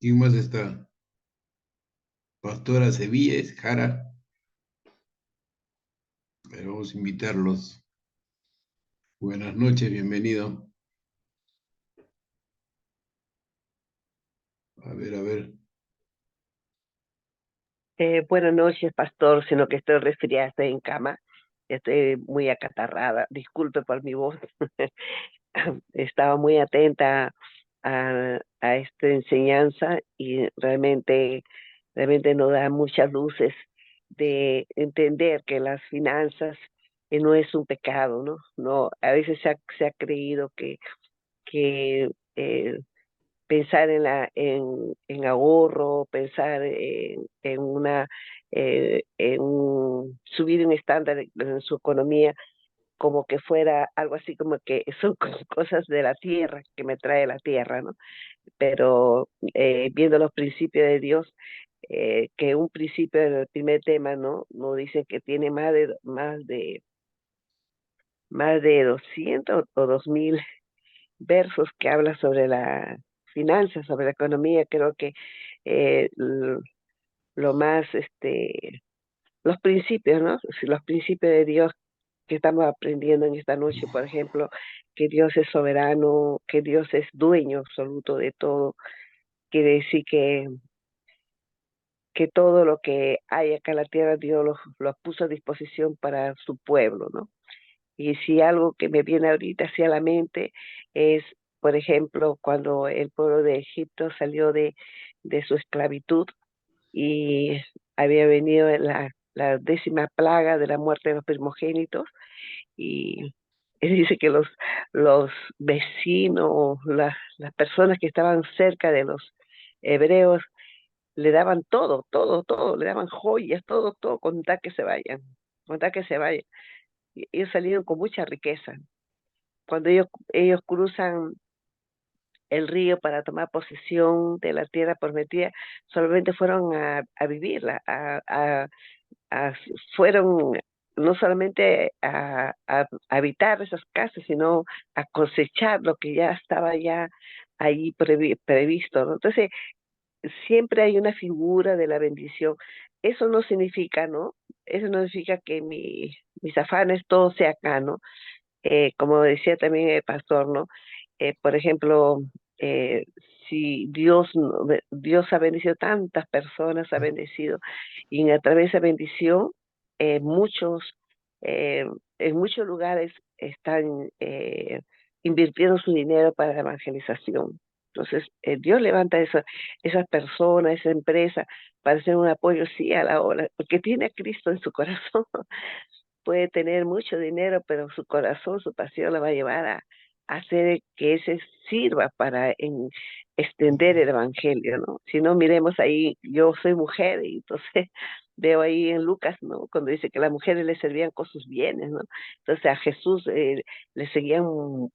¿Quién más está? Pastora Sevilles, Jara. Vamos a invitarlos. Buenas noches, bienvenido. A ver. Buenas noches, pastor, sino que estoy resfriada, estoy en cama, estoy muy acatarrada, disculpe por mi voz. Estaba muy atenta a esta enseñanza y realmente nos da muchas luces de entender que las finanzas no es un pecado, ¿no? No, a veces se ha creído que pensar en ahorro, pensar en subir un estándar en su economía, como que fuera algo así como que son cosas de la tierra, que me trae la tierra, ¿no? Pero viendo los principios de Dios, que un principio en el primer tema, ¿no? Nos dicen que tiene más de 200 o 2000 versos que habla sobre la finanzas, sobre la economía. Creo que eh, lo más, los principios, ¿no? Si los principios de Dios que estamos aprendiendo en esta noche, por ejemplo, que Dios es soberano, que Dios es dueño absoluto de todo, quiere decir que todo lo que hay acá en la tierra, Dios lo puso a disposición para su pueblo, ¿no? Y si algo que me viene ahorita hacia la mente es, por ejemplo, cuando el pueblo de Egipto salió de su esclavitud y había venido la 10ª plaga de la muerte de los primogénitos, y él dice que los vecinos, las personas que estaban cerca de los hebreos, le daban todo, le daban joyas, todo, con tal que se vayan, con tal que se vayan. Y ellos salieron con mucha riqueza. Cuando ellos cruzan el río para tomar posesión de la tierra prometida, solamente fueron a vivirla, a- fueron no solamente a habitar esas casas, sino a cosechar lo que ya estaba ya ahí previsto, ¿no? Entonces, siempre hay una figura de la bendición. Eso no significa, ¿no? Eso no significa que mis afanes todo sea acá, ¿no? Como decía también el pastor, ¿no? Por ejemplo, eh, si Dios ha bendecido tantas personas, ha bendecido, y a través de esa bendición, muchos, eh, en muchos lugares están invirtiendo su dinero para la evangelización. Entonces, Dios levanta esas personas, esa empresa, para hacer un apoyo, sí, a la obra, porque tiene a Cristo en su corazón. Puede tener mucho dinero, pero su corazón, su pasión la va a llevar a hacer que ese sirva para extender el evangelio, ¿no? Si no, miremos ahí, yo soy mujer y entonces veo ahí en Lucas, ¿no? Cuando dice que las mujeres le servían con sus bienes, ¿no? Entonces a Jesús le seguían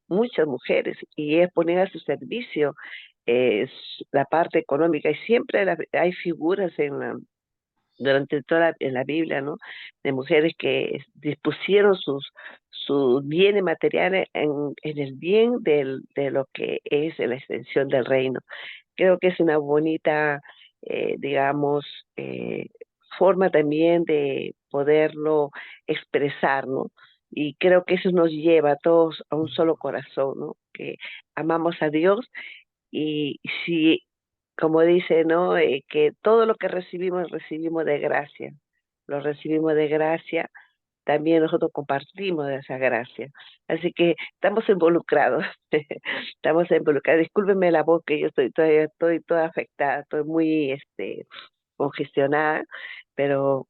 muchas mujeres y ellas ponían a su servicio la parte económica y siempre hay figuras durante en la Biblia, ¿no? De mujeres que dispusieron sus bienes materiales en el bien de lo que es la extensión del reino. Creo que es una bonita, digamos, eh, forma también de poderlo expresar, ¿no? Y creo que eso nos lleva a todos a un solo corazón, ¿no? Que amamos a Dios y si, como dice, ¿no? Que todo lo que recibimos de gracia. Lo recibimos de gracia, también nosotros compartimos de esa gracia. Así que estamos involucrados, estamos involucrados. Discúlpenme la voz que yo estoy toda afectada, estoy muy congestionada, pero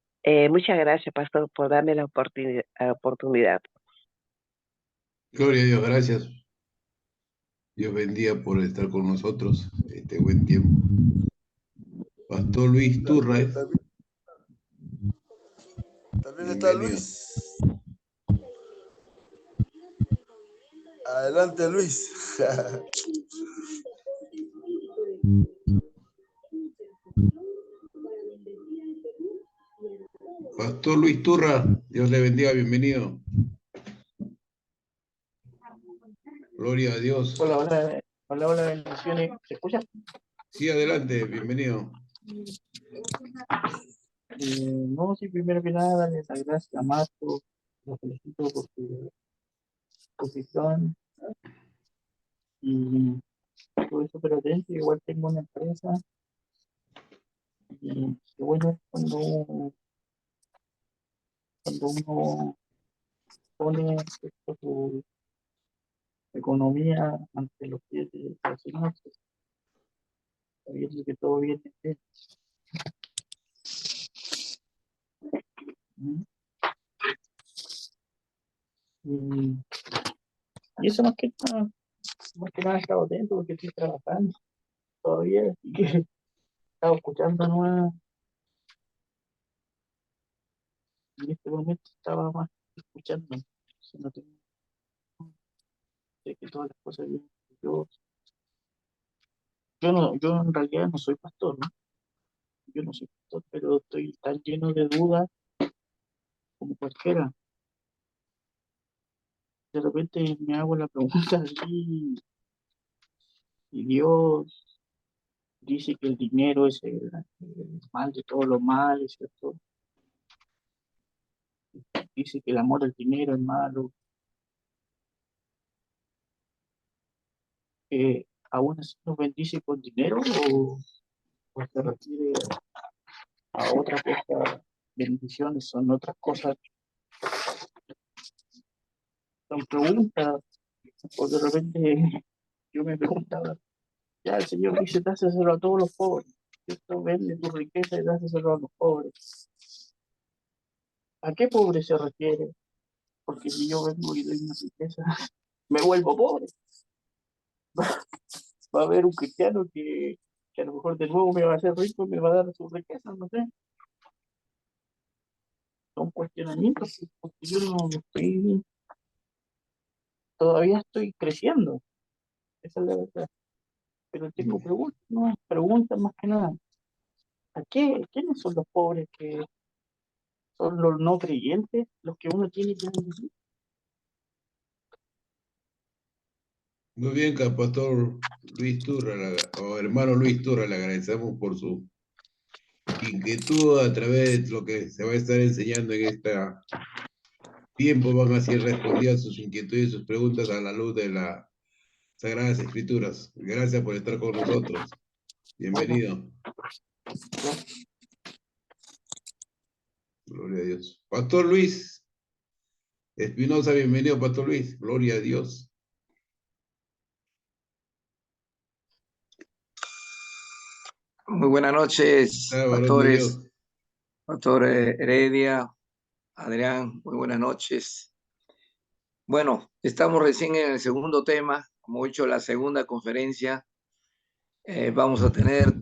muchas gracias, Pastor, por darme la oportunidad. Gloria a Dios, gracias. Dios bendiga por estar con nosotros este buen tiempo. Pastor Luis Turra, También está bienvenido. Luis. Adelante, Luis. Pastor Luis Turra, Dios le bendiga, bienvenido. Gloria a Dios. Hola, hola, hola, hola, bendiciones. ¿Se escucha? Sí, adelante, bienvenido. No, sí, primero que nada, darle las gracias a Marco, lo felicito por su posición y estuve súper atento. Igual tengo una empresa y qué bueno es cuando uno pone su economía ante los pies de los Señor, sabiendo que todo viene bien. ¿Mm? Y eso más que nada he estado atento porque estoy trabajando todavía, así que he estado escuchando nuevas. En este momento estaba más escuchando. Si no tengo, sé que todas las cosas vienen. Yo, yo en realidad no soy pastor, ¿no? Yo no soy pastor, pero estoy tan lleno de dudas como cualquiera. De repente me hago la pregunta si Dios dice que el dinero es el mal de todos los males, ¿cierto? Dice que el amor al dinero es malo, que aún así nos bendice con dinero o se refiere a otra cosa, bendiciones son otras cosas, son preguntas, o de repente yo me preguntaba, ya el Señor dice, dáselo a todos los pobres, ¿cierto? Vende tu riqueza y dáselo a los pobres. ¿A qué pobre se refiere? Porque si yo vengo y doy una riqueza, me vuelvo pobre. Va a haber un cristiano que a lo mejor de nuevo me va a hacer rico y me va a dar su riqueza, no sé. Son cuestionamientos, porque yo no estoy, todavía estoy creciendo, esa es la verdad. Pero tengo preguntas, ¿no? Preguntas más que nada. ¿Quiénes son los pobres que son los no creyentes, los que uno tiene que bendecir? Muy bien, que al pastor Luis Turra, o hermano Luis Turra, le agradecemos por su inquietud a través de lo que se va a estar enseñando en este tiempo. Van a ser respondidas sus inquietudes y sus preguntas a la luz de las Sagradas Escrituras. Gracias por estar con nosotros. Bienvenido. Gloria a Dios. Pastor Luis Espinosa, bienvenido, Pastor Luis. Gloria a Dios. Muy buenas noches, Varón de pastores, Dios. pastor Heredia, Adrián, muy buenas noches. Bueno, estamos recién en el segundo tema, como he dicho, la segunda conferencia. Vamos a tener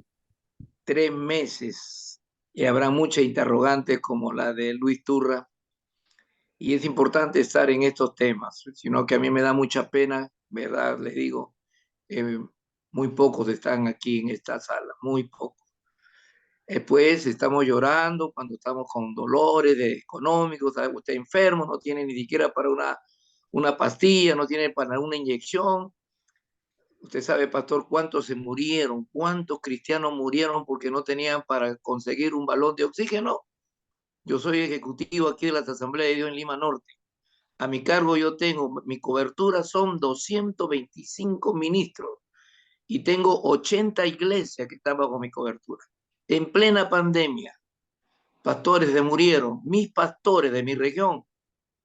3 meses y habrá muchas interrogantes como la de Luis Turra. Y es importante estar en estos temas, sino que a mí me da mucha pena, ¿verdad? Les digo, muy pocos están aquí en esta sala, muy pocos. Pues estamos llorando cuando estamos con dolores económicos, ¿sabe? Usted enfermo, no tiene ni siquiera para una pastilla, no tiene para una inyección. Usted sabe, pastor, cuántos se murieron, cuántos cristianos murieron porque no tenían para conseguir un balón de oxígeno. Yo soy ejecutivo aquí de la Asamblea de Dios en Lima Norte. A mi cargo yo tengo, mi cobertura son 225 ministros y tengo 80 iglesias que están bajo mi cobertura. En plena pandemia, pastores se murieron. Mis pastores de mi región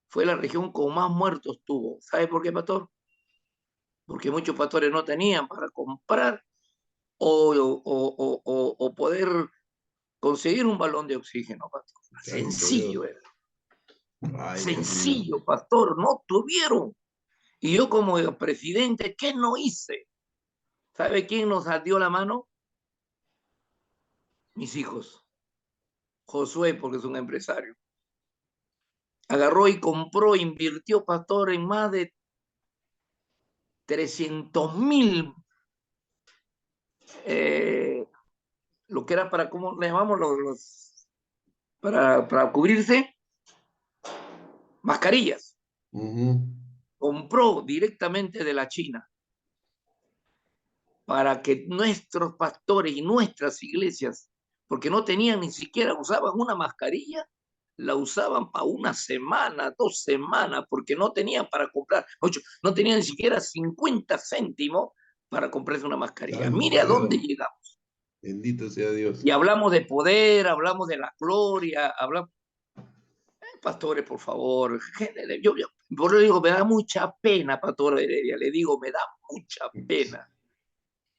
fue la región con más muertos tuvo. ¿Sabe por qué, pastor? Porque muchos pastores no tenían para comprar o poder conseguir un balón de oxígeno, pastor. Santo Sencillo Dios. era. Ay, Dios mío. Sencillo, pastor. No tuvieron. Y yo como presidente, ¿qué no hice? ¿Sabe quién nos dio la mano? Mis hijos. Josué, porque es un empresario. Agarró y compró, invirtió, pastor, en más de 300,000, lo que era para, ¿cómo le llamamos? Para cubrirse, mascarillas. Compró directamente de la China para que nuestros pastores y nuestras iglesias, porque no tenían ni siquiera, usaban una mascarilla, la usaban para una semana, 2 semanas, porque no tenían para comprar, no tenían ni siquiera 50 céntimos para comprarse una mascarilla. Santo Mire a dónde Dios. llegamos. Bendito sea Dios. Y hablamos de poder, hablamos de la gloria, hablamos... Pastores, por favor, yo por eso digo, me da mucha pena, pastor Heredia, le digo, me da mucha pena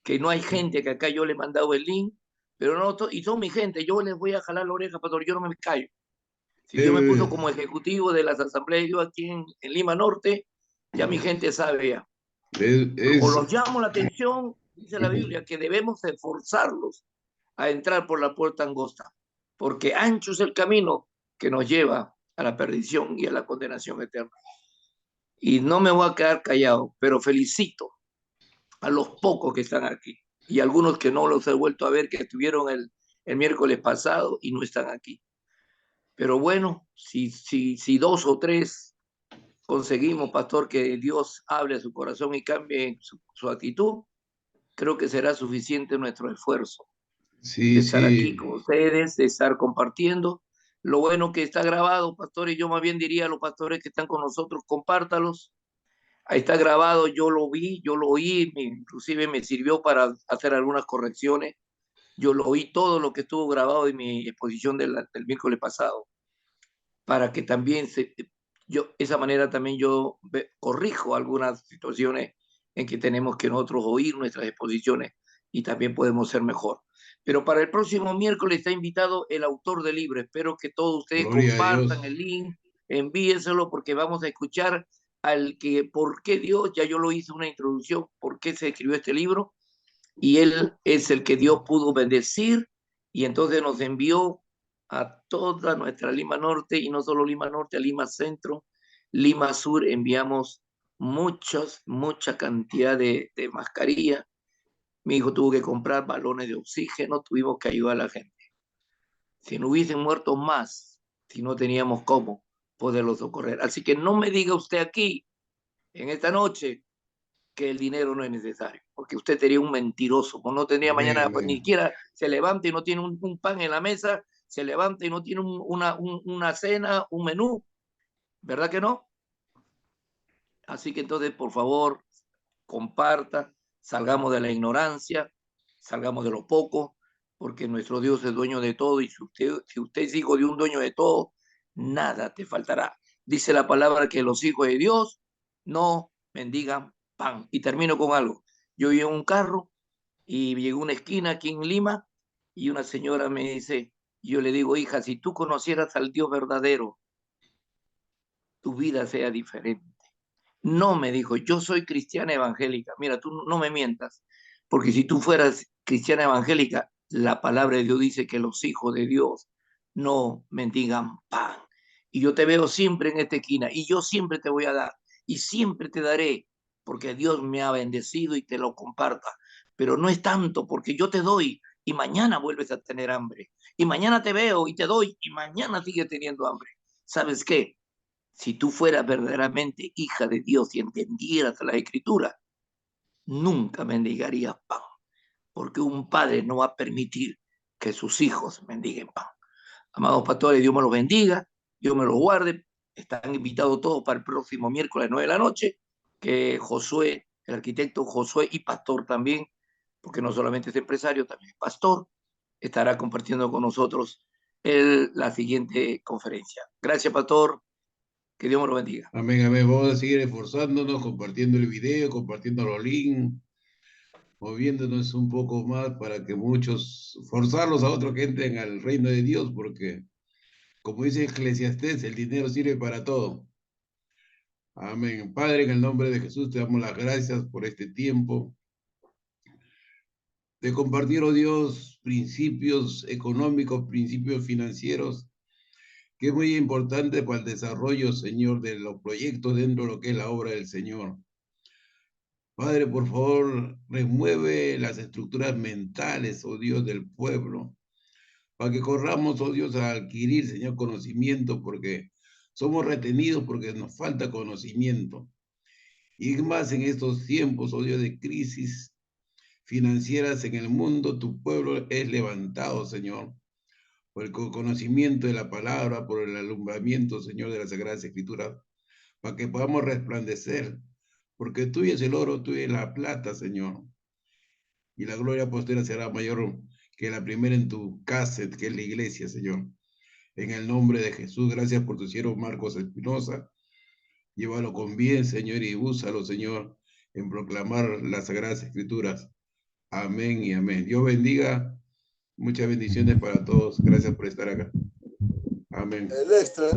que no hay gente que acá yo le he mandado el link, pero no, y son mi gente, yo les voy a jalar la oreja, pastor, yo no me callo. Si Dios me puso como ejecutivo de las asambleas de Dios aquí en Lima Norte, ya mi gente sabe ya. O los llamo la atención, dice la Biblia, que debemos esforzarlos a entrar por la puerta angosta, porque ancho es el camino que nos lleva a la perdición y a la condenación eterna. Y no me voy a quedar callado, pero felicito a los pocos que están aquí y algunos que no los he vuelto a ver, que estuvieron el miércoles pasado y no están aquí. Pero bueno, si 2 o 3 conseguimos, pastor, que Dios hable a su corazón y cambie su actitud, creo que será suficiente nuestro esfuerzo de estar aquí con ustedes, de estar compartiendo. Lo bueno que está grabado, pastor, y yo más bien diría a los pastores que están con nosotros, compártalos. Ahí está grabado, yo lo vi, yo lo oí, inclusive me sirvió para hacer algunas correcciones. Yo lo oí todo lo que estuvo grabado en mi exposición del miércoles pasado, para que también esa manera también yo corrijo algunas situaciones en que tenemos que nosotros oír nuestras exposiciones y también podemos ser mejor. Pero para el próximo miércoles está invitado el autor del libro. Espero que todos ustedes compartan el link, envíenselo, porque vamos a escuchar al que, ¿por qué Dios? Ya yo lo hice una introducción, ¿por qué se escribió este libro? Y él es el que Dios pudo bendecir y entonces nos envió a toda nuestra Lima Norte, y no solo Lima Norte, a Lima Centro, Lima Sur, enviamos mucha cantidad de mascarillas. Mi hijo tuvo que comprar balones de oxígeno, tuvimos que ayudar a la gente. Si no hubiesen muerto más, si no teníamos cómo poderlos socorrer. Así que no me diga usted aquí, en esta noche, que el dinero no es necesario, porque usted sería un mentiroso, pues no tendría Amén, mañana, pues amén. ni siquiera se levanta y no tiene un pan en la mesa, se levanta y no tiene una cena, un menú, ¿verdad que no? Así que entonces, por favor, comparta, salgamos de la ignorancia, salgamos de lo poco, porque nuestro Dios es dueño de todo y si usted es hijo de un dueño de todo, nada te faltará. Dice la palabra que los hijos de Dios no mendigan pan. Y termino con algo. Yo iba en un carro y llegué a una esquina aquí en Lima y una señora me dice, yo le digo, hija, si tú conocieras al Dios verdadero, tu vida sea diferente. No, me dijo, yo soy cristiana evangélica. Mira, tú no me mientas, porque si tú fueras cristiana evangélica, la palabra de Dios dice que los hijos de Dios no mendigan pan. Y yo te veo siempre en esta esquina y yo siempre te voy a dar y siempre te daré, porque Dios me ha bendecido y te lo comparta. Pero no es tanto porque yo te doy y mañana vuelves a tener hambre. Y mañana te veo y te doy y mañana sigues teniendo hambre. ¿Sabes qué? Si tú fueras verdaderamente hija de Dios y entendieras la escritura, nunca mendigarías pan, porque un padre no va a permitir que sus hijos mendiguen pan. Amados pastores, Dios me los bendiga, Dios me los guarde. Están invitados todos para el próximo miércoles 9 de la noche, que Josué, el arquitecto Josué y pastor también, porque no solamente es empresario, también es pastor, estará compartiendo con nosotros la siguiente conferencia. Gracias, pastor. Que Dios me lo bendiga. Amén, amén. Vamos a seguir esforzándonos, compartiendo el video, compartiendo los links, moviéndonos un poco más para que muchos, forzarlos a otros que entren al reino de Dios, porque, como dice Eclesiastés, el dinero sirve para todo. Amén. Padre, en el nombre de Jesús, te damos las gracias por este tiempo de compartir, oh Dios, principios económicos, principios financieros, que es muy importante para el desarrollo, Señor, de los proyectos dentro de lo que es la obra del Señor. Padre, por favor, remueve las estructuras mentales, oh Dios, del pueblo, para que corramos, oh Dios, a adquirir, Señor, conocimiento, porque somos retenidos porque nos falta conocimiento. Y más en estos tiempos, oh Dios, de crisis financieras en el mundo, tu pueblo es levantado, Señor, por el conocimiento de la palabra, por el alumbramiento, Señor, de las Sagradas Escrituras, para que podamos resplandecer, porque tuyo es el oro, tuyo es la plata, Señor, y la gloria postera será mayor que la primera en tu casa, que es la iglesia, Señor. En el nombre de Jesús, gracias por tu siervo Marcos Espinosa. Llévalo con bien, Señor, y úsalo, Señor, en proclamar las Sagradas Escrituras. Amén y amén. Dios bendiga. Muchas bendiciones para todos. Gracias por estar acá. Amén. El extra.